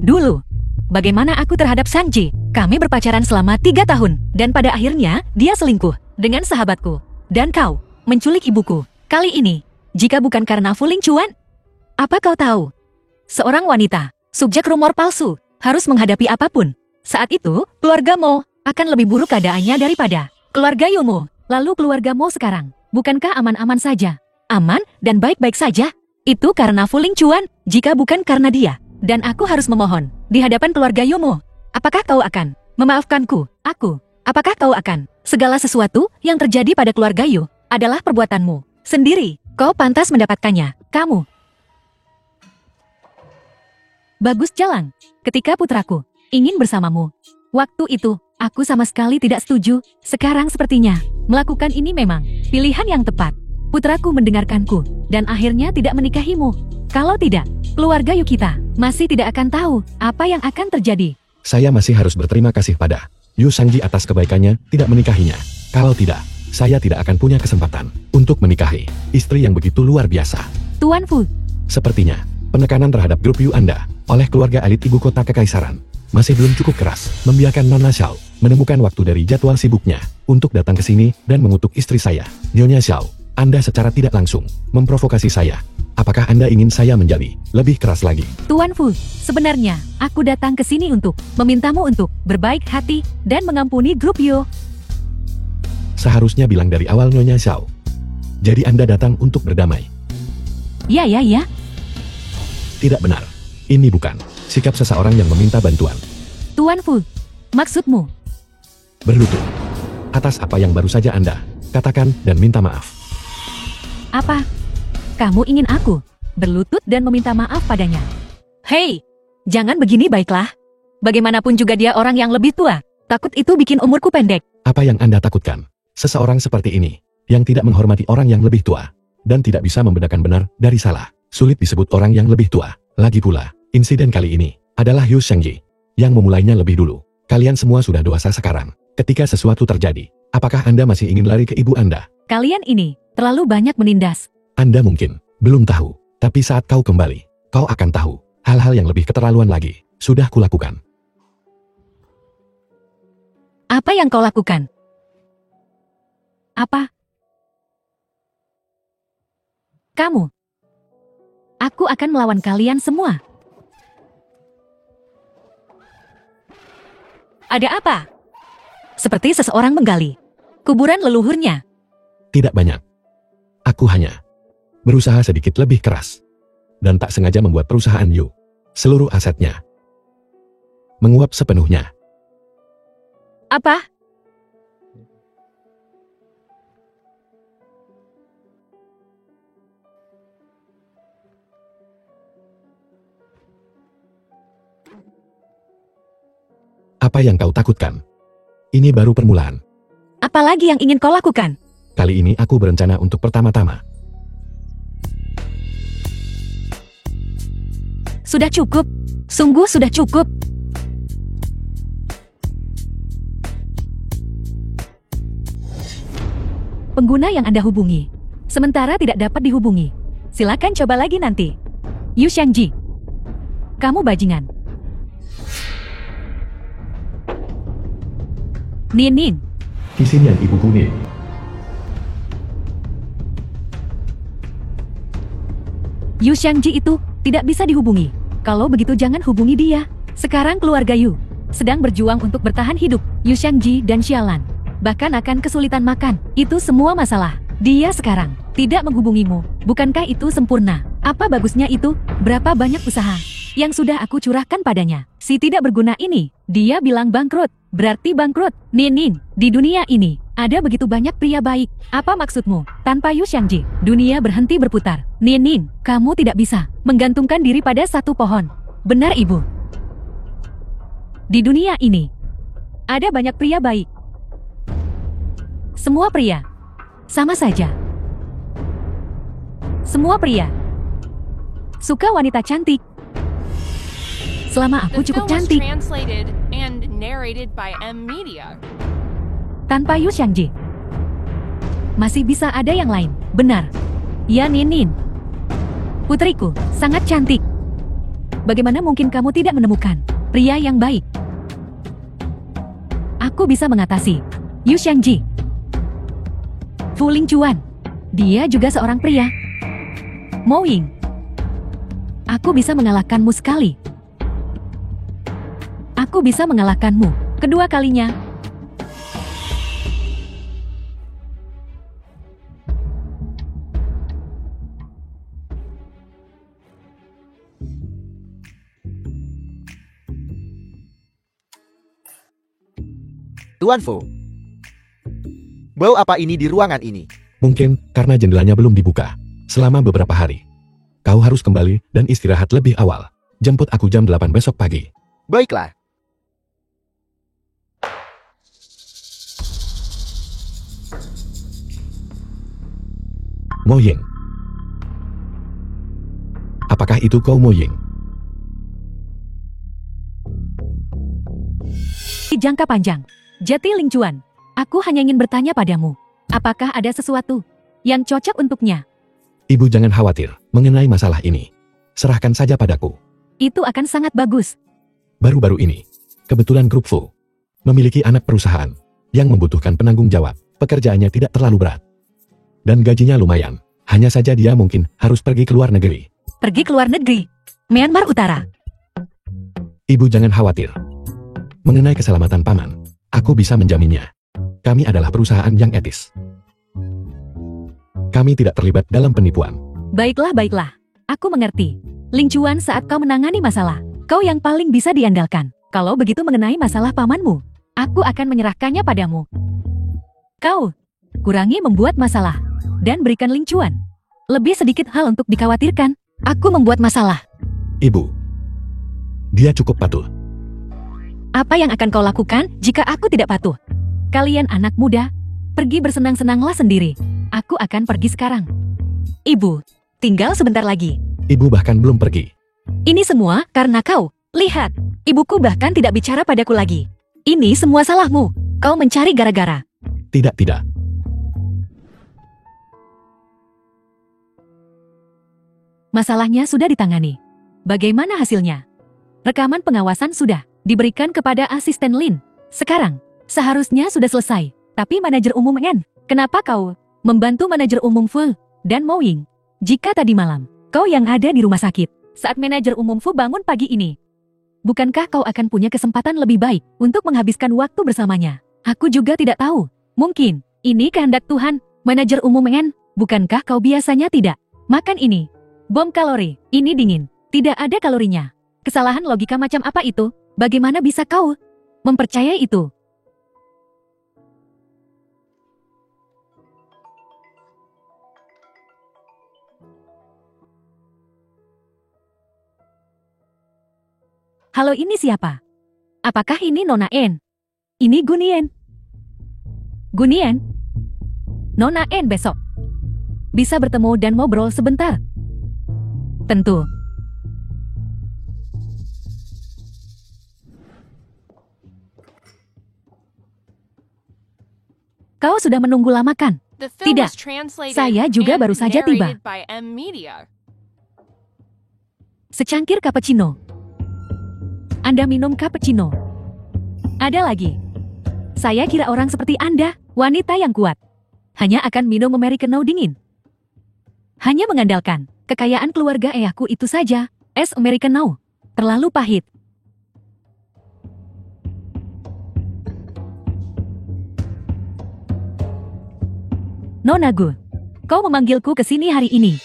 Dulu, bagaimana aku terhadap Sanji? Kami berpacaran selama 3 tahun, dan pada akhirnya dia selingkuh dengan sahabatku. Dan kau menculik ibuku. Kali ini, jika bukan karena Fu Lingchuan, apa kau tahu? Seorang wanita, subjek rumor palsu, harus menghadapi apapun. Saat itu, keluarga Mo akan lebih buruk keadaannya daripada keluarga Yumo. Lalu keluarga Mo sekarang, bukankah aman-aman saja? Aman dan baik-baik saja? Itu karena Fu Lingchuan, jika bukan karena dia. Dan aku harus memohon, di hadapan keluarga Yumo. Apakah kau akan memaafkanku? Aku. Apakah kau akan? Segala sesuatu yang terjadi pada keluarga Yu adalah perbuatanmu sendiri. Kau pantas mendapatkannya. Kamu. Bagus jalan. Ketika putraku ingin bersamamu. Waktu itu, aku sama sekali tidak setuju. Sekarang sepertinya, melakukan ini memang pilihan yang tepat. Putraku mendengarkanku, dan akhirnya tidak menikahimu. Kalau tidak, keluarga Yu kita masih tidak akan tahu apa yang akan terjadi. Saya masih harus berterima kasih pada Yu Sanji atas kebaikannya tidak menikahinya. Kalau tidak, saya tidak akan punya kesempatan untuk menikahi istri yang begitu luar biasa. Tuan Fu, Sepertinya, penekanan terhadap grup Yu Anda oleh keluarga elit ibu kota kekaisaran masih belum cukup keras, membiarkan Nona Xiao menemukan waktu dari jadwal sibuknya untuk datang ke sini dan mengutuk istri saya. Nyonya Xiao, Anda secara tidak langsung memprovokasi saya. Apakah Anda ingin saya menjadi lebih keras lagi? Tuan Fu, sebenarnya aku datang ke sini untuk memintamu untuk berbaik hati dan mengampuni grup Yu. Seharusnya bilang dari awal Nyonya Xiao. Jadi Anda datang untuk berdamai. Ya. Tidak benar. Ini bukan sikap seseorang yang meminta bantuan. Tuan Fu, maksudmu? Berlutut. Atas apa yang baru saja Anda katakan dan minta maaf. Apa? Kamu ingin aku berlutut dan meminta maaf padanya? Hei, jangan begini baiklah. Bagaimanapun juga dia orang yang lebih tua. Takut itu bikin umurku pendek. Apa yang Anda takutkan? Seseorang seperti ini, yang tidak menghormati orang yang lebih tua, dan tidak bisa membedakan benar dari salah, sulit disebut orang yang lebih tua. Lagi pula, insiden kali ini adalah Yu Shengji yang memulainya lebih dulu. Kalian semua sudah dewasa sekarang. Ketika sesuatu terjadi, apakah Anda masih ingin lari ke ibu Anda? Kalian ini terlalu banyak menindas. Anda mungkin belum tahu, tapi saat kau kembali, kau akan tahu hal-hal yang lebih keterlaluan lagi sudah kulakukan. Apa yang kau lakukan? Apa? Kamu. Aku akan melawan kalian semua. Ada apa? Seperti seseorang menggali kuburan leluhurnya. Tidak banyak. Aku hanya berusaha sedikit lebih keras. Dan tak sengaja membuat perusahaan Yu, seluruh asetnya, menguap sepenuhnya. Apa? Apa yang kau takutkan? Ini baru permulaan. Apalagi yang ingin kau lakukan? Kali ini aku berencana untuk pertama-tama. Sudah cukup. Sungguh sudah cukup. Pengguna yang Anda hubungi sementara tidak dapat dihubungi. Silakan coba lagi nanti. Yu Shengji, kamu bajingan. Nin. Kisinian Ibu Kuning. Yu Shengji itu tidak bisa dihubungi. Kalau begitu jangan hubungi dia. Sekarang keluarga Yu sedang berjuang untuk bertahan hidup. Yu Shengji dan Xiaolan bahkan akan kesulitan makan. Itu semua masalah. Dia sekarang tidak menghubungimu. Bukankah itu sempurna? Apa bagusnya itu? Berapa banyak usaha yang sudah aku curahkan padanya. Si tidak berguna ini, dia bilang bangkrut. Berarti bangkrut. Nin, di dunia ini ada begitu banyak pria baik. Apa maksudmu? Tanpa Yu Shengji, dunia berhenti berputar. Nin, kamu tidak bisa menggantungkan diri pada satu pohon. Benar, Ibu. Di dunia ini ada banyak pria baik. Semua pria sama saja. Semua pria suka wanita cantik. Selama aku The cukup film was cantik. translated and narrated by M Media. Tanpa Yu Shengji masih bisa ada yang lain. Benar. Ya Nin. Putriku, sangat cantik. Bagaimana mungkin kamu tidak menemukan pria yang baik? Aku bisa mengatasi Yu Shengji. Fu Lingchuan, dia juga seorang pria. Mo Ying, aku bisa mengalahkanmu sekali. Aku bisa mengalahkanmu kedua kalinya. Tuan Fu. Bau apa ini di ruangan ini? Mungkin karena jendelanya belum dibuka selama beberapa hari. Kau harus kembali dan istirahat lebih awal. Jemput aku jam 8 besok pagi. Baiklah. Mo Ying. Apakah itu kau Mo Ying? Di jangka panjang, Jati Lingchuan, aku hanya ingin bertanya padamu, apakah ada sesuatu yang cocok untuknya? Ibu jangan khawatir mengenai masalah ini. Serahkan saja padaku. Itu akan sangat bagus. Baru-baru ini, kebetulan Grup Fu memiliki anak perusahaan yang membutuhkan penanggung jawab. Pekerjaannya tidak terlalu berat. Dan gajinya lumayan. Hanya saja dia mungkin harus pergi ke luar negeri. Pergi ke luar negeri, Myanmar Utara. Ibu jangan khawatir. Mengenai keselamatan paman, aku bisa menjaminnya. Kami adalah perusahaan yang etis. Kami tidak terlibat dalam penipuan. Baiklah. Aku mengerti. Lingchuan, saat kau menangani masalah, kau yang paling bisa diandalkan. Kalau begitu mengenai masalah pamanmu, aku akan menyerahkannya padamu. Kau kurangi membuat masalah dan berikan Lingchuan lebih sedikit hal untuk dikhawatirkan. Aku membuat masalah. Ibu, dia cukup patuh. Apa yang akan kau lakukan jika aku tidak patuh? Kalian anak muda, pergi bersenang-senanglah sendiri. Aku akan pergi sekarang. Ibu, tinggal sebentar lagi. Ibu bahkan belum pergi. Ini semua karena kau. Lihat, ibuku bahkan tidak bicara padaku lagi. Ini semua salahmu. Kau mencari gara-gara. Tidak, tidak. Masalahnya sudah ditangani. Bagaimana hasilnya? Rekaman pengawasan sudah diberikan kepada asisten Lin. Sekarang, seharusnya sudah selesai. Tapi manajer umum N, kenapa kau membantu manajer umum Fu dan Mo Ying? Jika tadi malam, kau yang ada di rumah sakit saat manajer umum Fu bangun pagi ini, bukankah kau akan punya kesempatan lebih baik untuk menghabiskan waktu bersamanya? Aku juga tidak tahu. Mungkin, ini kehendak Tuhan, manajer umum N, bukankah kau biasanya tidak makan ini? Bom kalori, ini dingin, tidak ada kalorinya. Kesalahan logika macam apa itu? Bagaimana bisa kau mempercayai itu? Halo, ini siapa? Apakah ini Nona N? Ini Gunien. Gunien? Nona N besok. Bisa bertemu dan ngobrol sebentar? Tentu. Kau sudah menunggu lama kan? The film Tidak. was translated Saya juga and baru saja tiba. narrated by M Media. Secangkir cappuccino. Anda minum cappuccino. Ada lagi. Saya kira orang seperti Anda, wanita yang kuat, hanya akan minum Americano dingin. Hanya mengandalkan kekayaan keluarga ayahku itu saja, es Americano. Terlalu pahit. Nona Gu, kau memanggilku ke sini hari ini.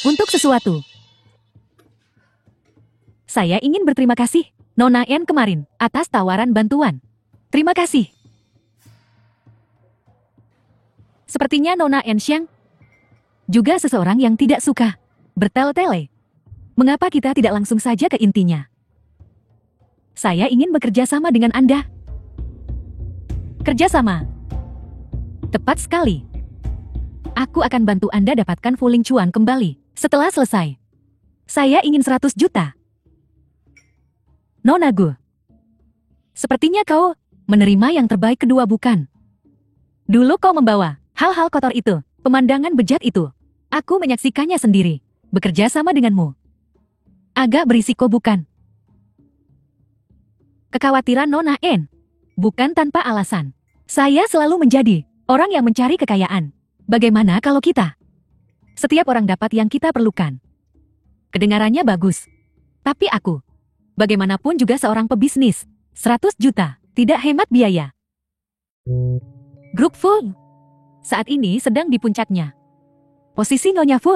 Untuk sesuatu. Saya ingin berterima kasih, Nona N kemarin, atas tawaran bantuan. Terima kasih. Sepertinya Nona N Xiang juga seseorang yang tidak suka bertele-tele. Mengapa kita tidak langsung saja ke intinya? Saya ingin bekerja sama dengan Anda. Kerjasama. Tepat sekali. Aku akan bantu Anda dapatkan Fuling Chuan kembali setelah selesai. Saya ingin 100 juta. Nona Gu, sepertinya kau menerima yang terbaik kedua, bukan? Dulu kau membawa hal-hal kotor itu, pemandangan bejat itu. Aku menyaksikannya sendiri. Bekerja sama denganmu agak berisiko, bukan? Kekhawatiran Nona N bukan tanpa alasan. Saya selalu menjadi orang yang mencari kekayaan. Bagaimana kalau kita? Setiap orang dapat yang kita perlukan. Kedengarannya bagus. Tapi aku, bagaimanapun juga seorang pebisnis. 100 juta, tidak hemat biaya. Grup Fu saat ini sedang di puncaknya. Posisi Nyonya Fu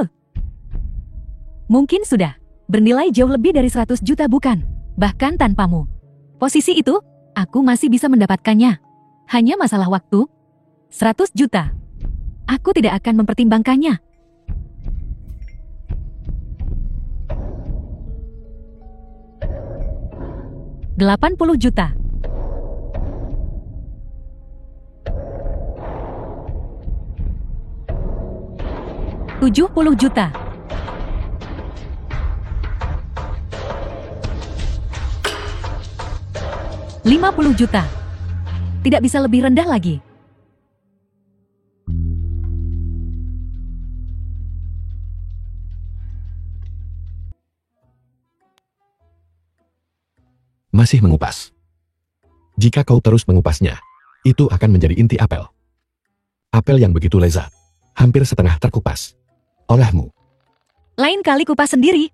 mungkin sudah bernilai jauh lebih dari 100 juta, bukan? Bahkan tanpamu. Posisi itu, aku masih bisa mendapatkannya. Hanya masalah waktu. 100 juta. Aku tidak akan mempertimbangkannya. $80 juta. $70 juta. $50 juta. Tidak bisa lebih rendah lagi. Masih mengupas. Jika kau terus mengupasnya, itu akan menjadi inti apel. Apel yang begitu lezat, hampir setengah terkupas olehmu. Lain kali kupas sendiri.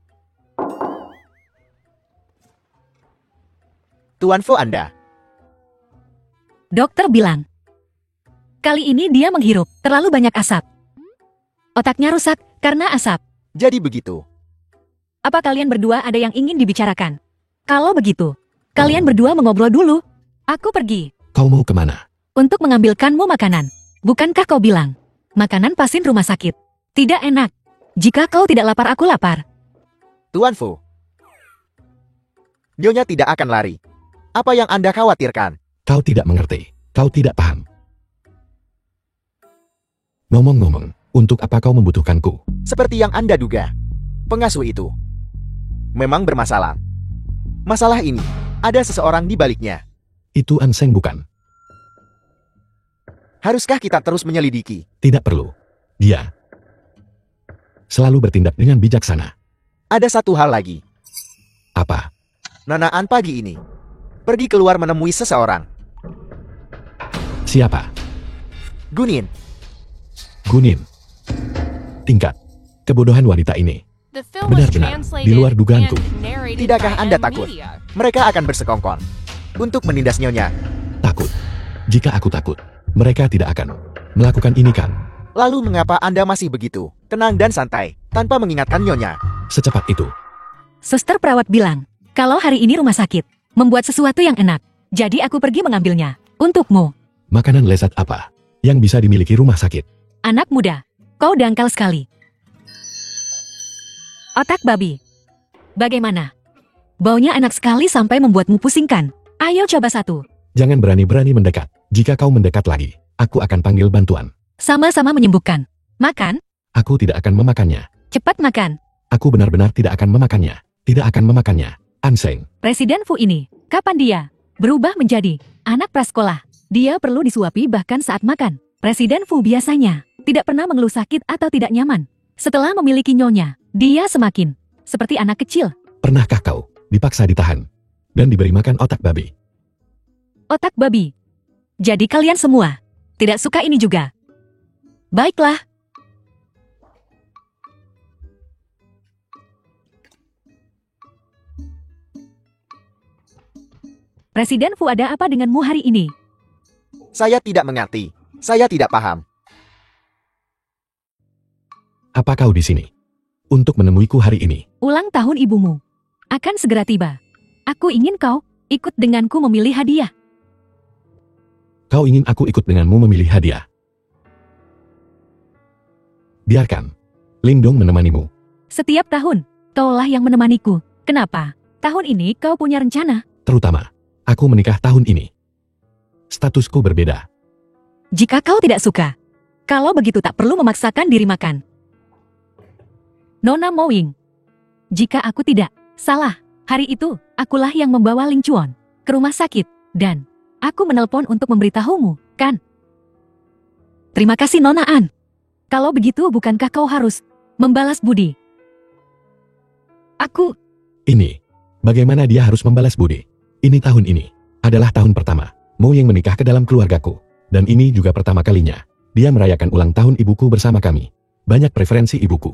Tuan Fu Anda. Dokter bilang, kali ini dia menghirup terlalu banyak asap. Otaknya rusak karena asap. Jadi begitu. Apa kalian berdua ada yang ingin dibicarakan? Kalau begitu, kalian berdua mengobrol dulu. Aku pergi. Kau mau kemana? Untuk mengambilkanmu makanan. Bukankah kau bilang, makanan pasien rumah sakit tidak enak. Jika kau tidak lapar, aku lapar. Tuan Fu. Nyonya tidak akan lari. Apa yang Anda khawatirkan? Kau tidak mengerti. Kau tidak paham. Ngomong-ngomong, untuk apa kau membutuhkanku? Seperti yang Anda duga. Pengasuh itu memang bermasalah. Masalah ini, ada seseorang di baliknya. Itu Anseng bukan? Haruskah kita terus menyelidiki? Tidak perlu. Dia selalu bertindak dengan bijaksana. Ada satu hal lagi. Apa? Nona An pagi ini pergi keluar menemui seseorang. Siapa? Gunin. Gunin. Tingkat kebodohan wanita ini. The film was Benar-benar translated di luar dugaanku. and narrated Tidakkah by Anda M takut? Media. Mereka akan bersekongkol untuk menindas Nyonya. Takut. Jika aku takut, mereka tidak akan melakukan ini kan? Lalu mengapa Anda masih begitu tenang dan santai tanpa mengingatkan Nyonya? Secepat itu. Suster perawat bilang, kalau hari ini rumah sakit, membuat sesuatu yang enak. Jadi aku pergi mengambilnya. Untukmu, Makanan lezat apa yang bisa dimiliki rumah sakit? anak muda. Kau dangkal sekali. Otak babi. Bagaimana? Baunya enak sekali sampai membuatmu pusingkan. Ayo coba satu. Jangan berani-berani mendekat. Jika kau mendekat lagi, aku akan panggil bantuan. Sama-sama menyembuhkan. Makan, Aku tidak akan memakannya. cepat makan. Aku benar-benar tidak akan memakannya. Tidak akan memakannya. Anseng. Presiden Fu ini, kapan dia berubah menjadi anak prasekolah? Dia perlu disuapi bahkan saat makan. Presiden Fu biasanya tidak pernah mengeluh sakit atau tidak nyaman. Setelah memiliki nyonya, dia semakin seperti anak kecil. Pernahkah kau dipaksa ditahan dan diberi makan otak babi? Otak babi. Jadi kalian semua tidak suka ini juga. Baiklah. Presiden Fu, ada apa denganmu hari ini? Saya tidak mengerti. Saya tidak paham. Apa kau di sini untuk menemuiku hari ini? Ulang tahun ibumu akan segera tiba. Aku ingin kau ikut denganku memilih hadiah. Kau ingin aku ikut denganmu memilih hadiah? Biarkan Lindong menemanimu. Setiap tahun, kaulah yang menemaniku. Kenapa? Tahun ini kau punya rencana. Terutama, aku menikah tahun ini. Statusku berbeda. Jika kau tidak suka, kalau begitu tak perlu memaksakan diri makan. Nona Mowing. Jika aku tidak salah, hari itu akulah yang membawa Ling Chuan ke rumah sakit dan aku menelpon untuk memberitahumu, kan? Terima kasih Nona An. Kalau begitu bukankah kau harus membalas budi? Aku Ini, bagaimana dia harus membalas budi? Ini tahun ini adalah tahun pertama Mo yang menikah ke dalam keluargaku. Dan ini juga pertama kalinya dia merayakan ulang tahun ibuku bersama kami. Banyak preferensi ibuku.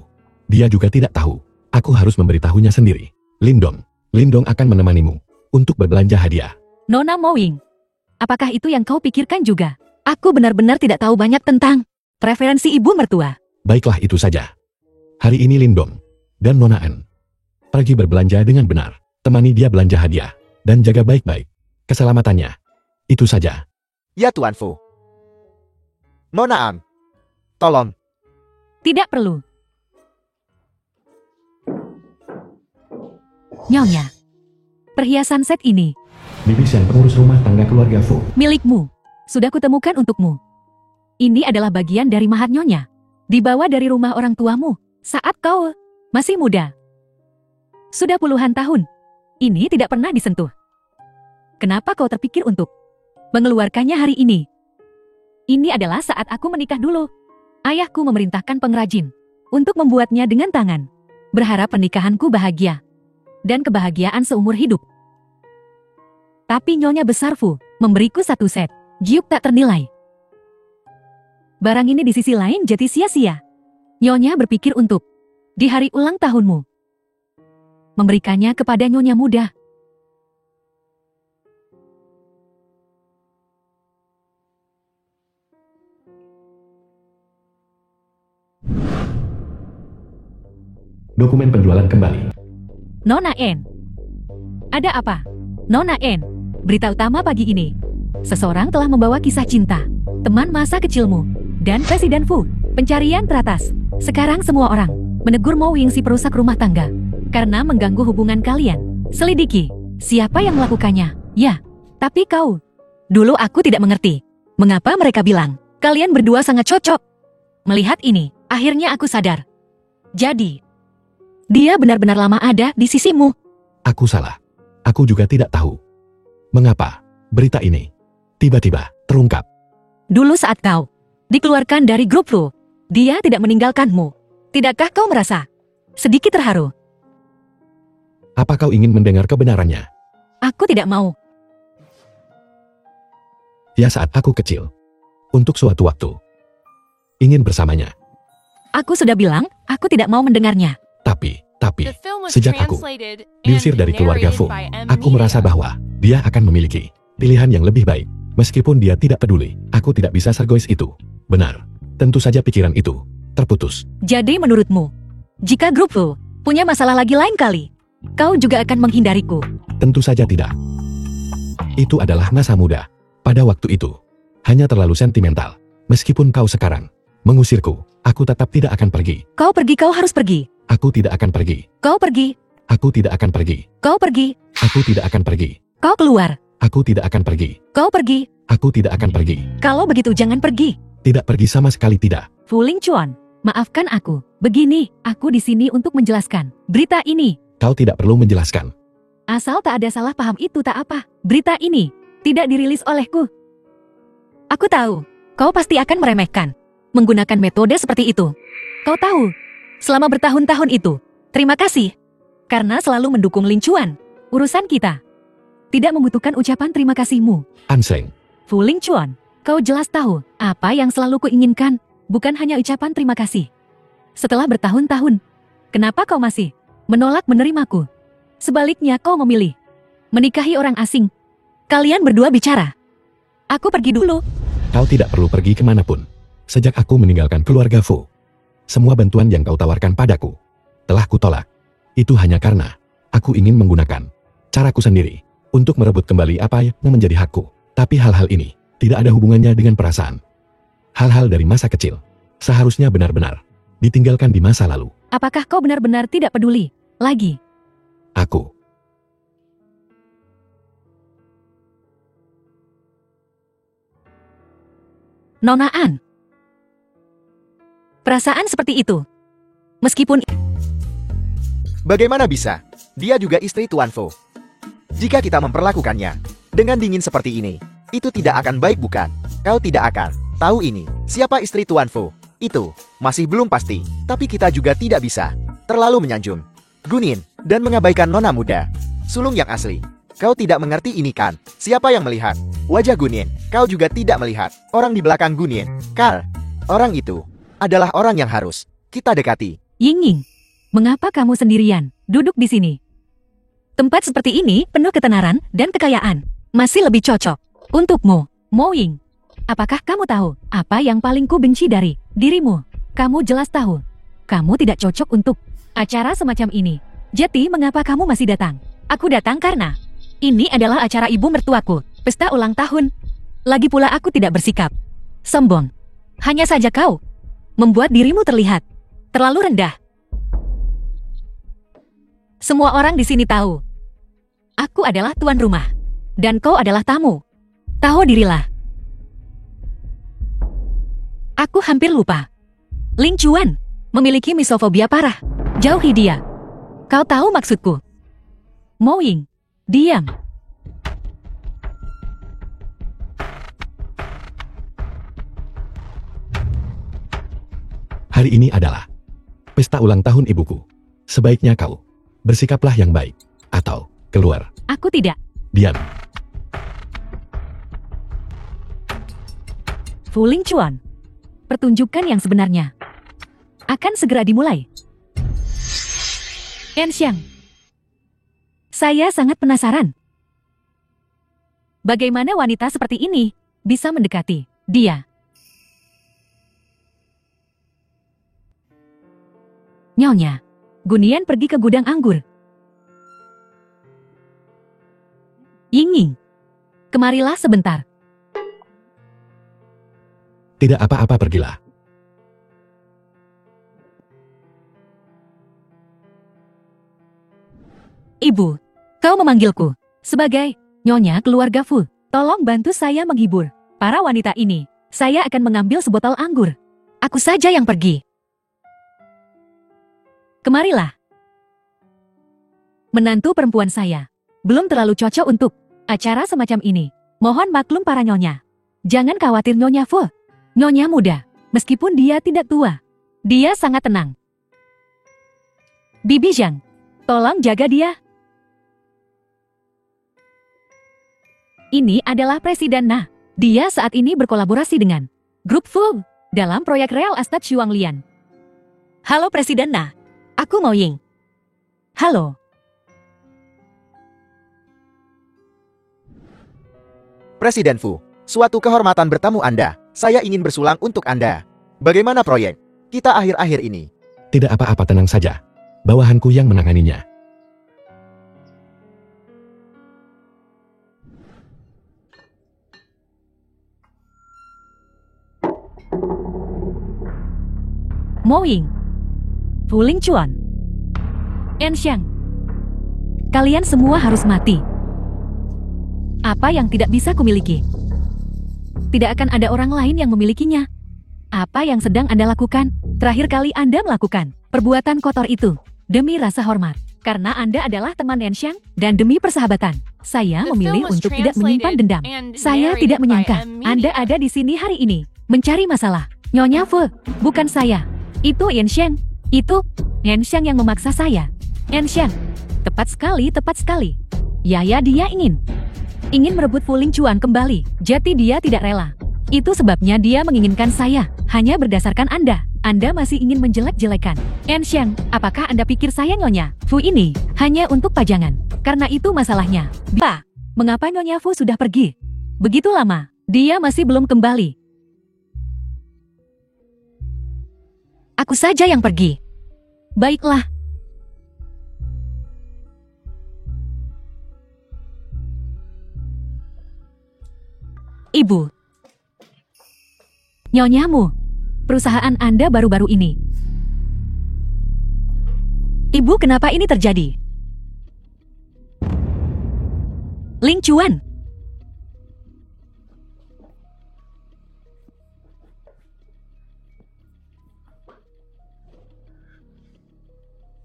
Dia juga tidak tahu. Aku harus memberitahunya sendiri. Lindong akan menemanimu untuk berbelanja hadiah. Nona Mowing. Apakah itu yang kau pikirkan juga? Aku benar-benar tidak tahu banyak tentang preferensi ibu mertua. Baiklah itu saja. Hari ini Lindong dan Nona An pergi berbelanja dengan benar. Temani dia belanja hadiah dan jaga baik-baik keselamatannya. Itu saja. Ya Tuan Fu. Nona An, tolong. Tidak perlu. Nyonya. Perhiasan set ini, Bibis yang pengurus rumah tangga keluarga Fu. milikmu. Sudah kutemukan untukmu. Ini adalah bagian dari mahat nyonya. Dibawa dari rumah orang tuamu saat kau masih muda. Sudah puluhan tahun. Ini tidak pernah disentuh. Kenapa kau terpikir untuk mengeluarkannya hari ini? Ini adalah saat aku menikah dulu. Ayahku memerintahkan pengrajin untuk membuatnya dengan tangan. Berharap pernikahanku bahagia dan kebahagiaan seumur hidup. Tapi Nyonya Besar Fu memberiku satu set giuk tak ternilai. Barang ini di sisi lain jadi sia-sia. Nyonya berpikir untuk di hari ulang tahunmu memberikannya kepada Nyonya muda. Dokumen penjualan kembali. Nona N. Ada apa? Nona N. Berita utama pagi ini. Seseorang telah membawa kisah cinta teman masa kecilmu dan Presiden Fu. Pencarian teratas. Sekarang semua orang menegur Mo Wing si perusak rumah tangga karena mengganggu hubungan kalian. Selidiki siapa yang melakukannya. Ya, tapi kau. Dulu aku tidak mengerti mengapa mereka bilang kalian berdua sangat cocok. Melihat ini, akhirnya aku sadar. Jadi, Dia benar-benar lama ada di sisimu. Aku salah. Aku juga tidak tahu. Mengapa berita ini tiba-tiba terungkap. Dulu saat kau dikeluarkan dari grup Fu, dia tidak meninggalkanmu. Tidakkah kau merasa sedikit terharu? Apa kau ingin mendengar kebenarannya? Aku tidak mau. Ya saat aku kecil. Untuk suatu waktu. Ingin bersamanya. Aku sudah bilang, aku tidak mau mendengarnya. Tapi, The film was sejak aku translated diusir and dari keluarga narrated Fu, by M. aku merasa Media. bahwa dia akan memiliki pilihan yang lebih baik. Meskipun dia tidak peduli, aku tidak bisa sergois itu. Benar. Tentu saja pikiran itu terputus. Jadi menurutmu, jika grup Fu punya masalah lagi lain kali, kau juga akan menghindariku. Tentu saja tidak. Itu adalah masa muda. Pada waktu itu, hanya terlalu sentimental. Meskipun kau sekarang mengusirku, aku tetap tidak akan pergi. Kau pergi, kau harus pergi. Aku tidak akan pergi. Kau pergi, Aku tidak akan pergi. kau pergi, Aku tidak akan pergi. kau keluar, Aku tidak akan pergi. kau pergi. Aku tidak akan pergi. Kalau begitu jangan pergi. Tidak pergi sama sekali tidak. Fu Lingchuan, maafkan aku. Begini, aku di sini untuk menjelaskan berita ini. Kau tidak perlu menjelaskan. Asal tak ada salah paham itu tak apa. Berita ini tidak dirilis olehku. Aku tahu, kau pasti akan meremehkan. Menggunakan metode seperti itu. Kau tahu, selama bertahun-tahun itu, terima kasih. Karena selalu mendukung Lin Chuan. Urusan kita tidak membutuhkan ucapan terima kasihmu. Anseng. Fu Ling Chuan, kau jelas tahu apa yang selalu kuinginkan, bukan hanya ucapan terima kasih. Setelah bertahun-tahun, kenapa kau masih menolak menerimaku? Sebaliknya kau memilih menikahi orang asing. Kalian berdua bicara. Aku pergi dulu. Kau tidak perlu pergi kemanapun. Sejak aku meninggalkan keluarga Fu, semua bantuan yang kau tawarkan padaku telah kutolak. Itu hanya karena aku ingin menggunakan caraku sendiri untuk merebut kembali apa yang menjadi hakku. Tapi hal-hal ini tidak ada hubungannya dengan perasaan. Hal-hal dari masa kecil seharusnya benar-benar ditinggalkan di masa lalu. Apakah kau benar-benar tidak peduli lagi? Aku Nonaan. Perasaan seperti itu. Meskipun Bagaimana bisa? Dia juga istri Tuan Fu. Jika kita memperlakukannya dengan dingin seperti ini, itu tidak akan baik bukan? Kau tidak akan tahu ini. Siapa istri Tuan Fu? Itu masih belum pasti. Tapi kita juga tidak bisa terlalu menyanjung Gunin dan mengabaikan nona muda. Sulung yang asli. Kau tidak mengerti ini kan? Siapa yang melihat wajah Gunin? Kau juga tidak melihat orang di belakang Gunin. Karl, orang itu adalah orang yang harus kita dekati. Ying-Ying, mengapa kamu sendirian duduk di sini? Tempat seperti ini penuh ketenaran dan kekayaan. Masih lebih cocok untukmu, Mo Ying. Apakah kamu tahu apa yang paling ku benci dari dirimu? Kamu jelas tahu. Kamu tidak cocok untuk acara semacam ini. Jadi mengapa kamu masih datang? Aku datang karena ini adalah acara ibu mertuaku, pesta ulang tahun. Lagi pula aku tidak bersikap sombong. Hanya saja kau membuat dirimu terlihat terlalu rendah. Semua orang di sini tahu. Aku adalah tuan rumah. Dan kau adalah tamu. Tahu dirilah. Aku hampir lupa. Ling Chuan memiliki misofobia parah. Jauhi dia. Kau tahu maksudku. Mo Ying, diam. hari ini adalah pesta ulang tahun ibuku. Sebaiknya kau bersikaplah yang baik atau keluar. Aku tidak. Diam. Fu Ling Chuan. Pertunjukan yang sebenarnya akan segera dimulai. Enxiang. Saya sangat penasaran. Bagaimana wanita seperti ini bisa mendekati dia? Nyonya, Gunian pergi ke gudang anggur. Ying-Ying, kemarilah sebentar. Tidak apa-apa, pergilah. Ibu, kau memanggilku sebagai Nyonya keluarga Fu. Tolong bantu saya menghibur para wanita ini. Saya akan mengambil sebotol anggur. Aku saja yang pergi. Kemarilah. Menantu perempuan saya. Belum terlalu cocok untuk acara semacam ini. Mohon maklum para nyonya. Jangan khawatir Nyonya Fu. Nyonya muda, meskipun dia tidak tua. Dia sangat tenang. Bibi Zhang, tolong jaga dia. Ini adalah Presiden Na. Dia saat ini berkolaborasi dengan Grup Fu dalam proyek Real Estate Shuanglian. Halo Presiden Na, aku Mo Ying. Halo. Presiden Fu, suatu kehormatan bertamu Anda. Saya ingin bersulang untuk Anda. Bagaimana proyek kita akhir-akhir ini? Tidak apa-apa, tenang saja. Bawahanku yang menanganinya. Mo Ying, Fu Lingchuan, Enxiang. Kalian semua harus mati. Apa yang tidak bisa kumiliki? Tidak akan ada orang lain yang memilikinya. Apa yang sedang Anda lakukan? Terakhir kali Anda melakukan perbuatan kotor itu demi rasa hormat. Karena Anda adalah teman Enxiang dan demi persahabatan. Saya memilih untuk tidak menyimpan dendam. Saya tidak menyangka Anda ada di sini hari ini mencari masalah. Nyonya Fu, bukan saya. Itu Enxiang. Itu Enxiang yang memaksa saya. Enxiang. Tepat sekali, tepat sekali. Ya, dia ingin merebut Fu Lingchuan kembali. Jadi dia tidak rela. Itu sebabnya dia menginginkan saya. Hanya berdasarkan Anda. Anda masih ingin menjelek-jelekan Enxiang. Apakah Anda pikir saya Nyonya Fu ini hanya untuk pajangan? Karena itu masalahnya. Bah, mengapa Nyonya Fu sudah pergi? Begitu lama, dia masih belum kembali. Aku saja yang pergi. Baiklah. Ibu. Nyonyamu. Perusahaan Anda baru-baru ini. Ibu, kenapa ini terjadi? Lingchuan.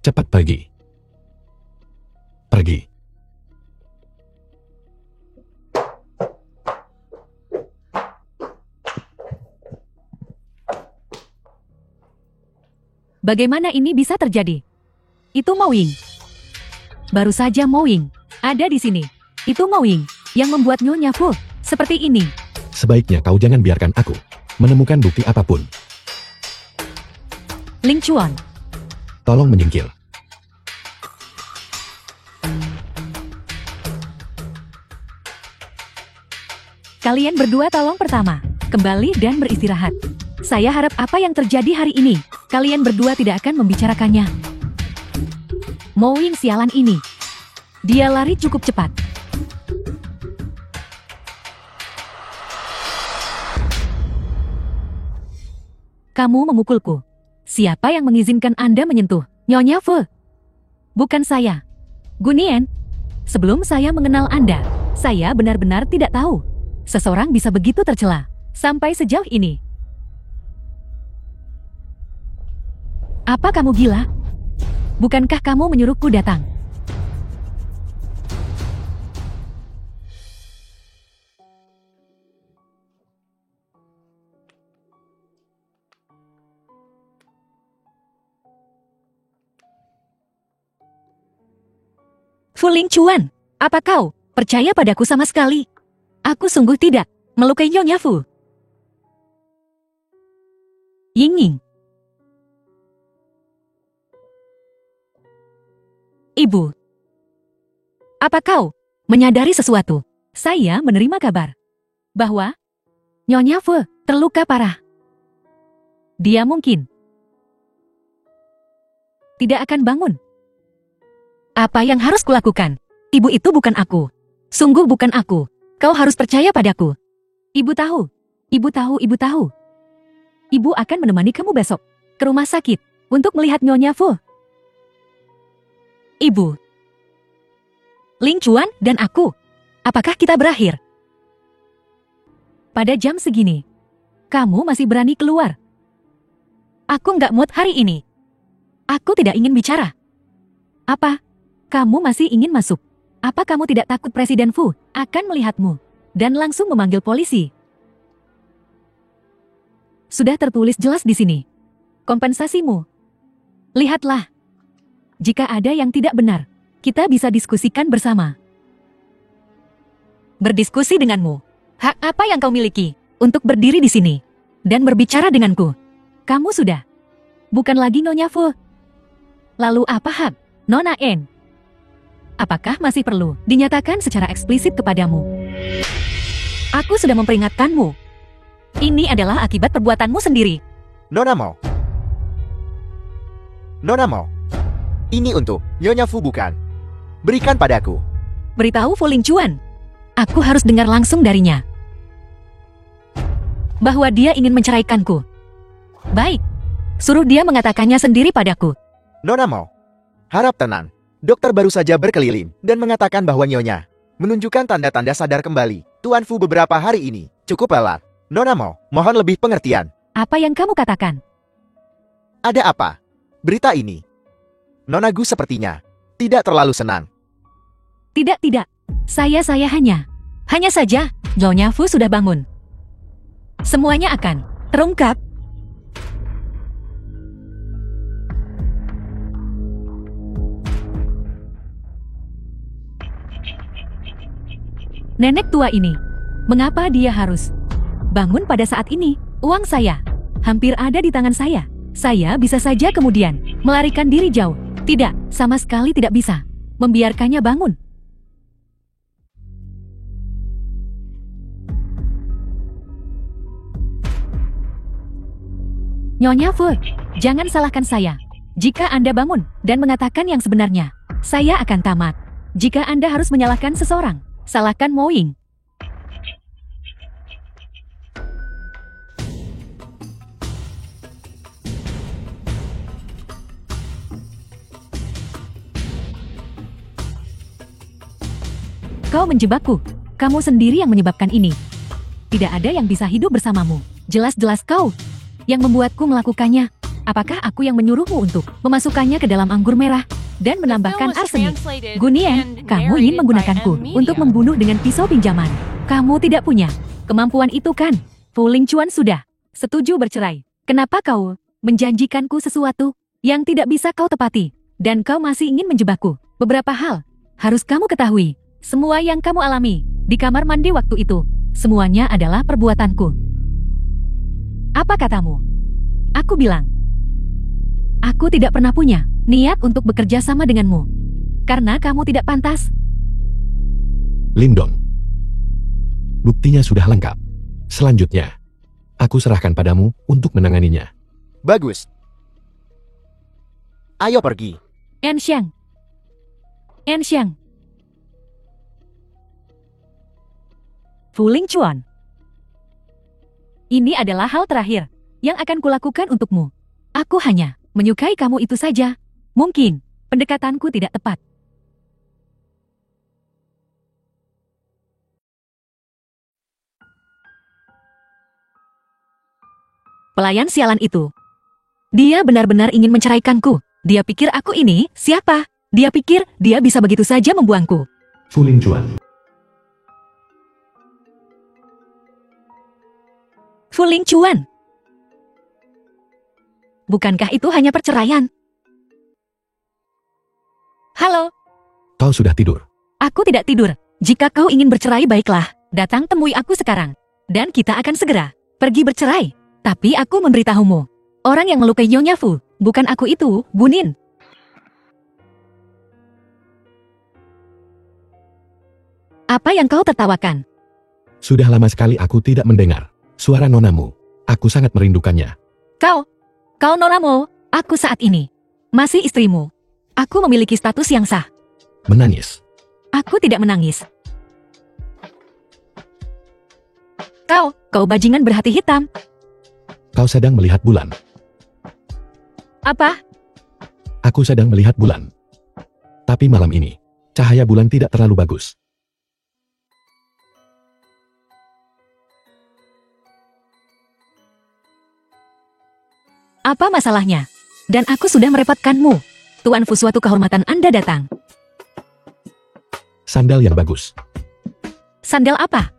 Cepat pergi. Pergi. Bagaimana ini bisa terjadi? Itu Mo Ying. Baru saja Mo Ying ada di sini. Itu Mo Ying yang membuat Nyonya Fu seperti ini. Sebaiknya kau jangan biarkan aku menemukan bukti apapun. Lingchuan. Tolong menyingkir. Kalian berdua tolong pertama, kembali dan beristirahat. Saya harap apa yang terjadi hari ini, kalian berdua tidak akan membicarakannya. Mo Ying sialan ini. Dia lari cukup cepat. Kamu memukulku. Siapa yang mengizinkan Anda menyentuh Nyonya Fu? Bukan saya. Gunien. Sebelum saya mengenal Anda, saya benar-benar tidak tahu seseorang bisa begitu tercela sampai sejauh ini. Apa kamu gila? Bukankah kamu menyuruhku datang? Fu Lingchuan, apa kau percaya padaku sama sekali? Aku sungguh tidak melukai Nyonya Fu. Ying. Ibu. Apa kau menyadari sesuatu? Saya menerima kabar bahwa Nyonya Fu terluka parah. Dia mungkin tidak akan bangun. Apa yang harus kulakukan? Ibu itu bukan aku. Sungguh bukan aku. Kau harus percaya padaku. Ibu tahu. Ibu tahu, ibu tahu. Ibu akan menemani kamu besok ke rumah sakit untuk melihat Nyonya Fu. Ibu. Lingchuan dan aku. Apakah kita berakhir? Pada jam segini, kamu masih berani keluar. Aku nggak mood hari ini. Aku tidak ingin bicara. Apa? Kamu masih ingin masuk? Apa kamu tidak takut Presiden Fu akan melihatmu dan langsung memanggil polisi? Sudah tertulis jelas di sini. Kompensasimu. Lihatlah. Jika ada yang tidak benar, kita bisa diskusikan bersama. Berdiskusi denganmu. Hak apa yang kau miliki untuk berdiri di sini dan berbicara denganku? Kamu sudah bukan lagi Nyonya Fu. Lalu apa hak Nona En? Apakah masih perlu dinyatakan secara eksplisit kepadamu? Aku sudah memperingatkanmu. Ini adalah akibat perbuatanmu sendiri. Nona Mo. Nona Mo. Ini untuk Nyonya Fu bukan? Berikan padaku. Beritahu Fu Lingchuan. Aku harus dengar langsung darinya. Bahwa dia ingin menceraikanku. Baik. Suruh dia mengatakannya sendiri padaku. Nona Mo. Harap tenang. Dokter baru saja berkeliling dan mengatakan bahwa Nyonya menunjukkan tanda-tanda sadar kembali. Tuan Fu beberapa hari ini cukup lelah. Nona Mo, mohon lebih pengertian. Apa yang kamu katakan? Ada apa? Berita ini. Nona Gu sepertinya tidak terlalu senang. Tidak. Saya hanya saja, Nyonya Fu sudah bangun. Semuanya akan terungkap. Nenek tua ini, mengapa dia harus bangun pada saat ini? Uang saya hampir ada di tangan saya. Saya bisa saja kemudian melarikan diri jauh. Tidak, sama sekali tidak bisa membiarkannya bangun. Nyonya Fu, jangan salahkan saya. Jika Anda bangun dan mengatakan yang sebenarnya, saya akan tamat. Jika Anda harus menyalahkan seseorang, salahkan Mo Ying. Kau menjebakku. Kamu sendiri yang menyebabkan ini. Tidak ada yang bisa hidup bersamamu. Jelas-jelas kau yang membuatku melakukannya. Apakah aku yang menyuruhmu untuk memasukkannya ke dalam anggur merah dan menambahkan arsenik? Gunien, kamu ingin menggunakanku untuk membunuh dengan pisau pinjaman. Kamu tidak punya kemampuan itu kan? Fu Lingchuan sudah setuju bercerai. Kenapa kau menjanjikanku sesuatu yang tidak bisa kau tepati? Dan kau masih ingin menjebakku? Beberapa hal harus kamu ketahui. Semua yang kamu alami di kamar mandi waktu itu, semuanya adalah perbuatanku. Apa katamu? Aku bilang, aku tidak pernah punya niat untuk bekerja sama denganmu. Karena kamu tidak pantas. Lindong. Buktinya sudah lengkap. Selanjutnya, aku serahkan padamu untuk menanganinya. Bagus. Ayo pergi. Enxiang. Fu Lingchuan. Ini adalah hal terakhir yang akan kulakukan untukmu. Aku hanya menyukai kamu itu saja. Mungkin pendekatanku tidak tepat. Pelayan sialan itu. Dia benar-benar ingin menceraikanku. Dia pikir aku ini siapa? Dia pikir dia bisa begitu saja membuangku. Fu Lingchuan. Fu Lingchuan. Bukankah itu hanya perceraian? Halo, Kau sudah tidur. aku tidak tidur. Jika kau ingin bercerai baiklah, datang temui aku sekarang. Dan kita akan segera pergi bercerai. Tapi aku memberitahumu, orang yang melukai Nyonya Fu, bukan aku itu, Bunin. Apa yang kau tertawakan? Sudah lama sekali aku tidak mendengar suara nonamu. Aku sangat merindukannya. Kau Noramo, aku saat ini masih istrimu. Aku memiliki status yang sah. Menangis. Aku tidak menangis. Kau bajingan berhati hitam. Kau sedang melihat bulan. Apa? Aku sedang melihat bulan. Tapi malam ini, cahaya bulan tidak terlalu bagus. Apa masalahnya? Dan aku sudah merepotkanmu. Tuan Fu, suatu kehormatan Anda datang. Sandal yang bagus. Sandal apa?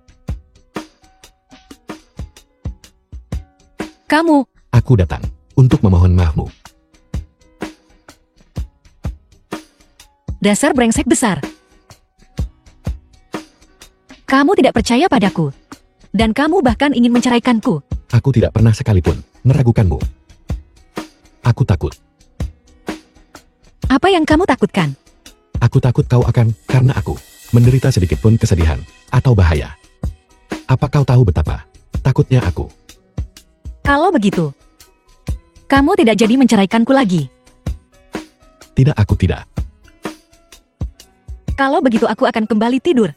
Kamu, Aku datang untuk memohon maafmu. dasar brengsek besar. Kamu tidak percaya padaku. Dan kamu bahkan ingin menceraikanku. Aku tidak pernah sekalipun meragukanmu. Aku takut. Apa yang kamu takutkan? Aku takut kau akan, karena aku, menderita sedikit pun kesedihan atau bahaya. Apa kau tahu betapa takutnya aku? Kalau begitu, kamu tidak jadi menceraikanku lagi. Tidak, aku tidak. Kalau begitu aku akan kembali tidur.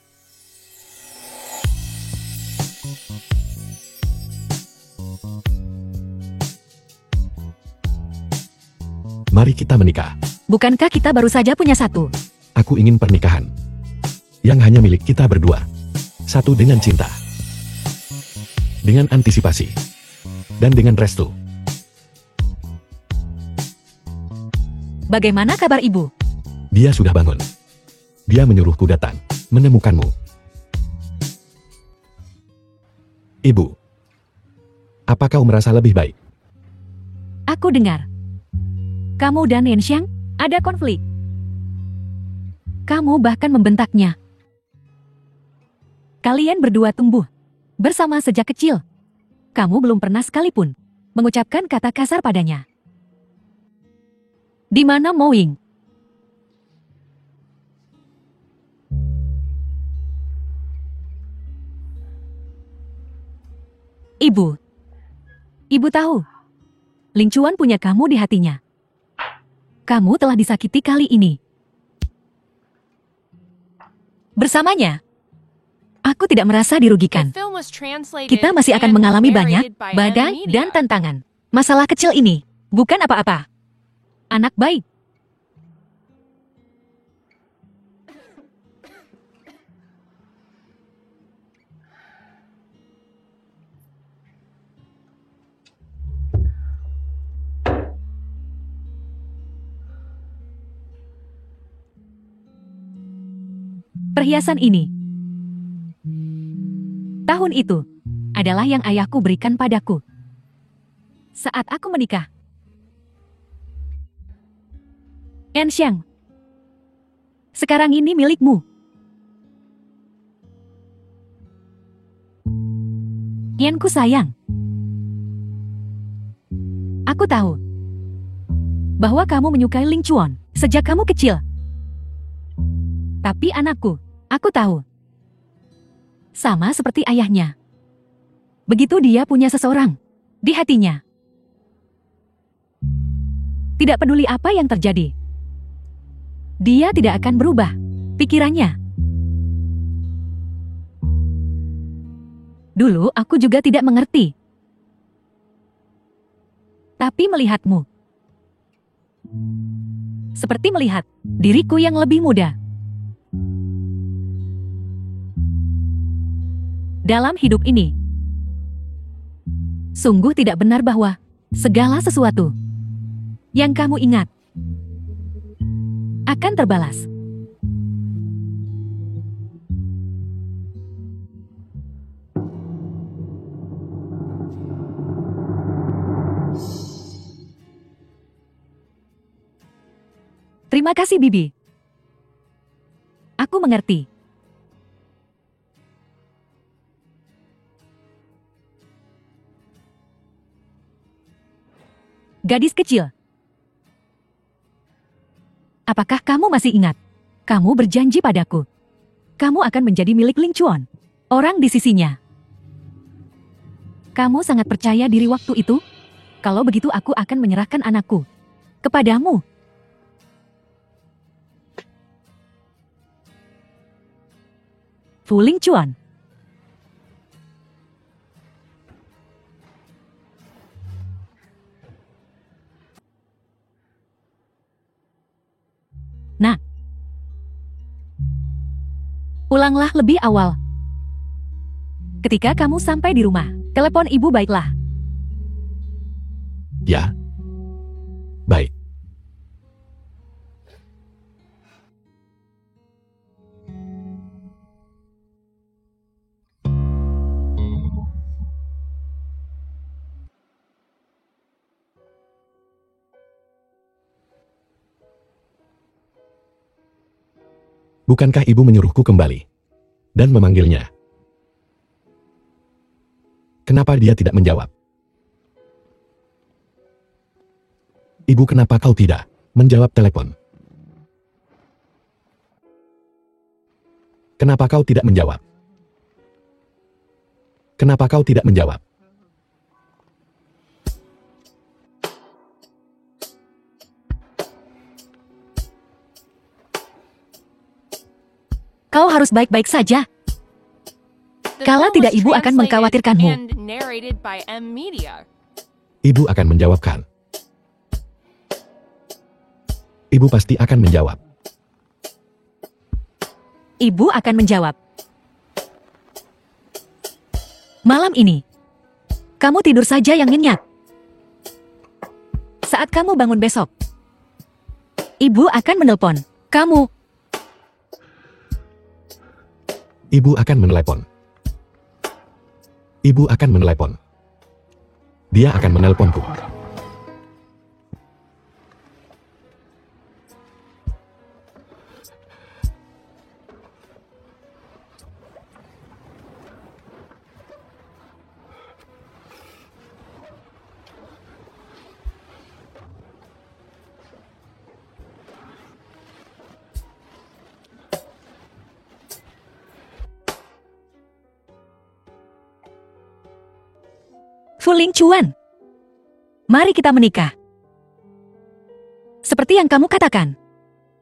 Mari kita menikah. Bukankah kita baru saja punya satu? Aku ingin pernikahan yang hanya milik kita berdua. Satu dengan cinta, dengan antisipasi, dan dengan restu. Bagaimana kabar ibu? Dia sudah bangun. Dia menyuruhku datang, menemukanmu. Ibu, apa kau merasa lebih baik? Aku dengar. Kamu dan Yanxiang ada konflik. Kamu bahkan membentaknya. Kalian berdua tumbuh bersama sejak kecil. Kamu belum pernah sekalipun mengucapkan kata kasar padanya. Di mana Mo Ying? Ibu tahu, Ling Chuan punya kamu di hatinya. Kamu telah disakiti kali ini. Bersamanya, aku tidak merasa dirugikan. The film was translated Kita masih akan and mengalami banyak narrated by badai Anna dan Media. tantangan. Masalah kecil ini bukan apa-apa. Anak baik. Perhiasan ini, tahun itu, adalah yang ayahku berikan padaku saat aku menikah. Yanxiang, sekarang ini milikmu. Yanku sayang. Aku tahu bahwa kamu menyukai Ling Chuan sejak kamu kecil. Tapi anakku, aku tahu. Sama seperti ayahnya. Begitu dia punya seseorang di hatinya. Tidak peduli apa yang terjadi. Dia tidak akan berubah pikirannya. Dulu aku juga tidak mengerti. Tapi melihatmu, seperti melihat diriku yang lebih muda. Dalam hidup ini, sungguh tidak benar bahwa segala sesuatu yang kamu ingat akan terbalas. Terima kasih, Bibi. Aku mengerti. Gadis kecil. Apakah kamu masih ingat? Kamu berjanji padaku. Kamu akan menjadi milik Ling Chuan. Orang di sisinya. Kamu sangat percaya diri waktu itu? Kalau begitu aku akan menyerahkan anakku kepadamu. Fu Ling Chuan. Nah, ulanglah lebih awal. Ketika kamu sampai di rumah, telepon ibu baiklah. Ya. Baik. Bukankah ibu menyuruhku kembali dan memanggilnya? Kenapa dia tidak menjawab? Ibu, kenapa kau tidak menjawab telepon? Kenapa kau tidak menjawab? Kenapa kau tidak menjawab? Kau harus baik-baik saja. The Kalau film tidak, was ibu akan translated mengkhawatirkanmu. and narrated by M Media. Ibu akan menjawabkan. Ibu pasti akan menjawab. Ibu akan menjawab. Malam ini, kamu tidur saja yang nyenyak. Saat kamu bangun besok, ibu akan menelpon kamu. Ibu akan menelepon. Ibu akan menelepon. Dia akan menelponku. Fuling Chuan, mari kita menikah. Seperti yang kamu katakan.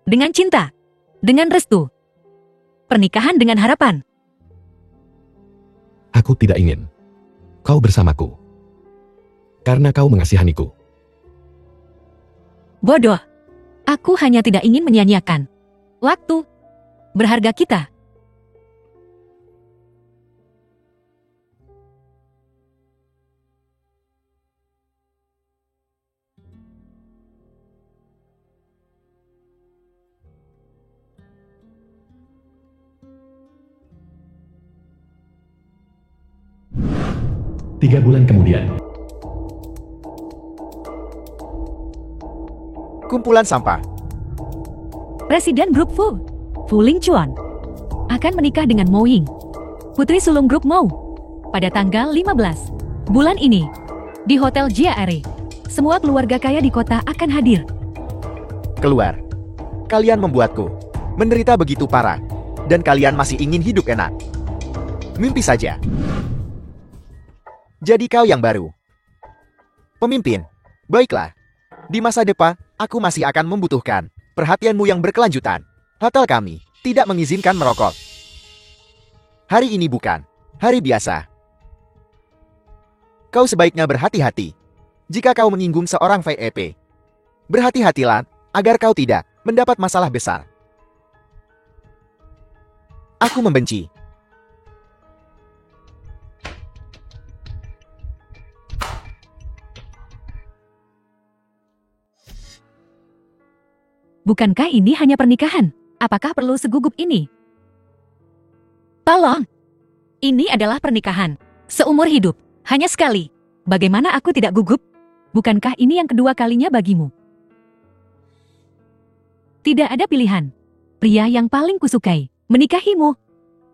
Dengan cinta, dengan restu. Pernikahan dengan harapan. Aku tidak ingin kau bersamaku. Karena kau mengasihaniku. Bodoh. Aku hanya tidak ingin menyia-nyiakan waktu berharga kita. Tiga bulan kemudian. Kumpulan sampah. Presiden Grup Fuling Chuan, akan menikah dengan Mo Ying, putri sulung Grup Mo, pada tanggal 15 bulan ini, di Hotel Jia Are. Semua keluarga kaya di kota akan hadir. Keluar. Kalian membuatku menderita begitu parah. Dan kalian masih ingin hidup enak. Mimpi saja. Jadi kau yang baru. Pemimpin. Baiklah. Di masa depan, aku masih akan membutuhkan perhatianmu yang berkelanjutan. Hotel kami tidak mengizinkan merokok. Hari ini bukan hari biasa. Kau sebaiknya berhati-hati. Jika kau menyinggung seorang VIP, berhati-hatilah agar kau tidak mendapat masalah besar. Aku membenci. Bukankah ini hanya pernikahan? Apakah perlu segugup ini? Tolong. Ini adalah pernikahan. Seumur hidup. Hanya sekali. Bagaimana aku tidak gugup? Bukankah ini yang kedua kalinya bagimu? Tidak ada pilihan. Pria yang paling kusukai menikahimu.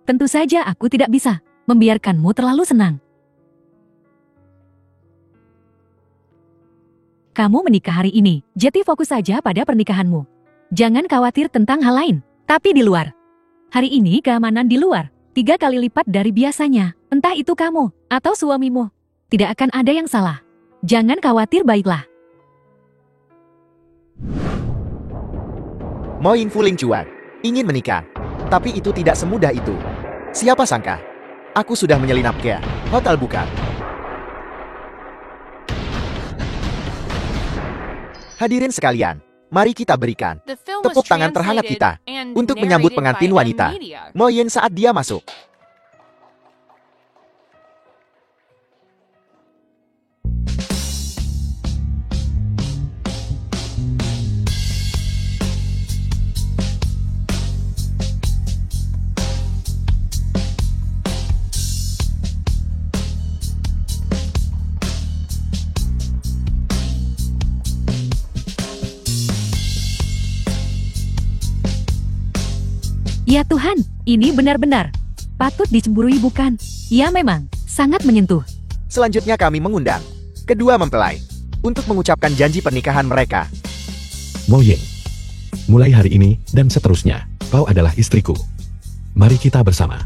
Tentu saja aku tidak bisa membiarkanmu terlalu senang. Kamu menikah hari ini, jadi fokus saja pada pernikahanmu. Jangan khawatir tentang hal lain, tapi di luar. Hari ini keamanan di luar 3 kali lipat dari biasanya. Entah itu kamu atau suamimu. Tidak akan ada yang salah. Jangan khawatir, baiklah. Mo Ying Fuling Chuan ingin menikah. Tapi itu tidak semudah itu. Siapa sangka? Aku sudah menyelinap ke hotel bukan. Hadirin sekalian, mari kita berikan The film was tepuk tangan terhangat kita translated and untuk menyambut narrated pengantin by M wanita, Media. Mo Yin saat dia masuk. Ya Tuhan, ini benar-benar patut dicemburui bukan? Ya memang, sangat menyentuh. Selanjutnya kami mengundang kedua mempelai untuk mengucapkan janji pernikahan mereka. Mo Ying. Mulai hari ini dan seterusnya, kau adalah istriku. Mari kita bersama.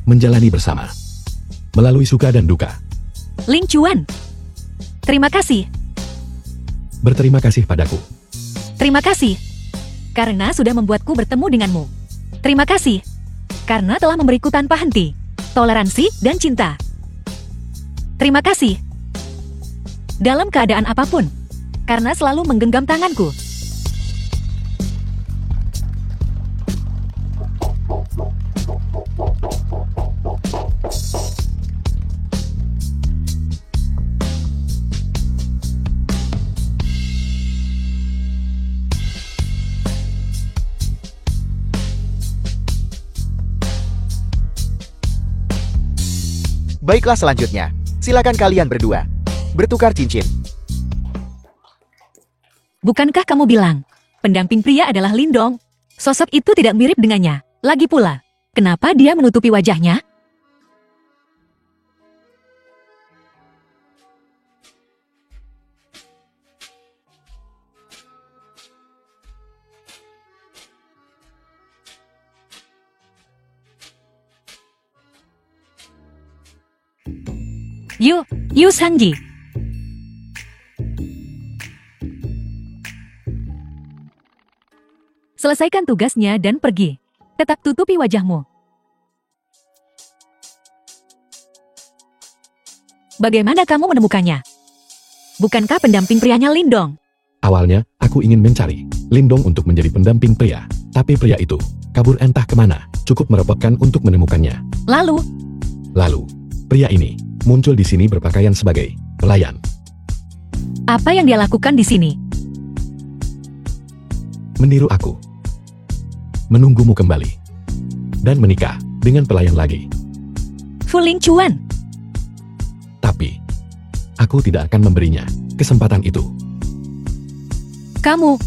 Menjalani bersama. Melalui suka dan duka. Ling Chuan. Terima kasih. Berterima kasih padaku. Terima kasih. Karena sudah membuatku bertemu denganmu. Terima kasih. Karena telah memberiku tanpa henti toleransi dan cinta. Terima kasih. Dalam keadaan apapun. Karena selalu menggenggam tanganku. Baiklah selanjutnya, silakan kalian berdua bertukar cincin. Bukankah kamu bilang, pendamping pria adalah Lindong? Sosok itu tidak mirip dengannya. Lagi pula, kenapa dia menutupi wajahnya? Yu Sangji. Selesaikan tugasnya dan pergi. Tetap tutupi wajahmu. Bagaimana kamu menemukannya? Bukankah pendamping prianya Lindong? Awalnya, aku ingin mencari Lindong untuk menjadi pendamping pria. Tapi pria itu kabur entah kemana. Cukup merepotkan untuk menemukannya. Lalu, pria ini muncul di sini berpakaian sebagai pelayan. apa yang dia lakukan di sini? Meniru aku. Menunggumu kembali. Dan menikah dengan pelayan lagi. Fu Ling Chuan. Tapi, aku tidak akan memberinya kesempatan itu. Kamu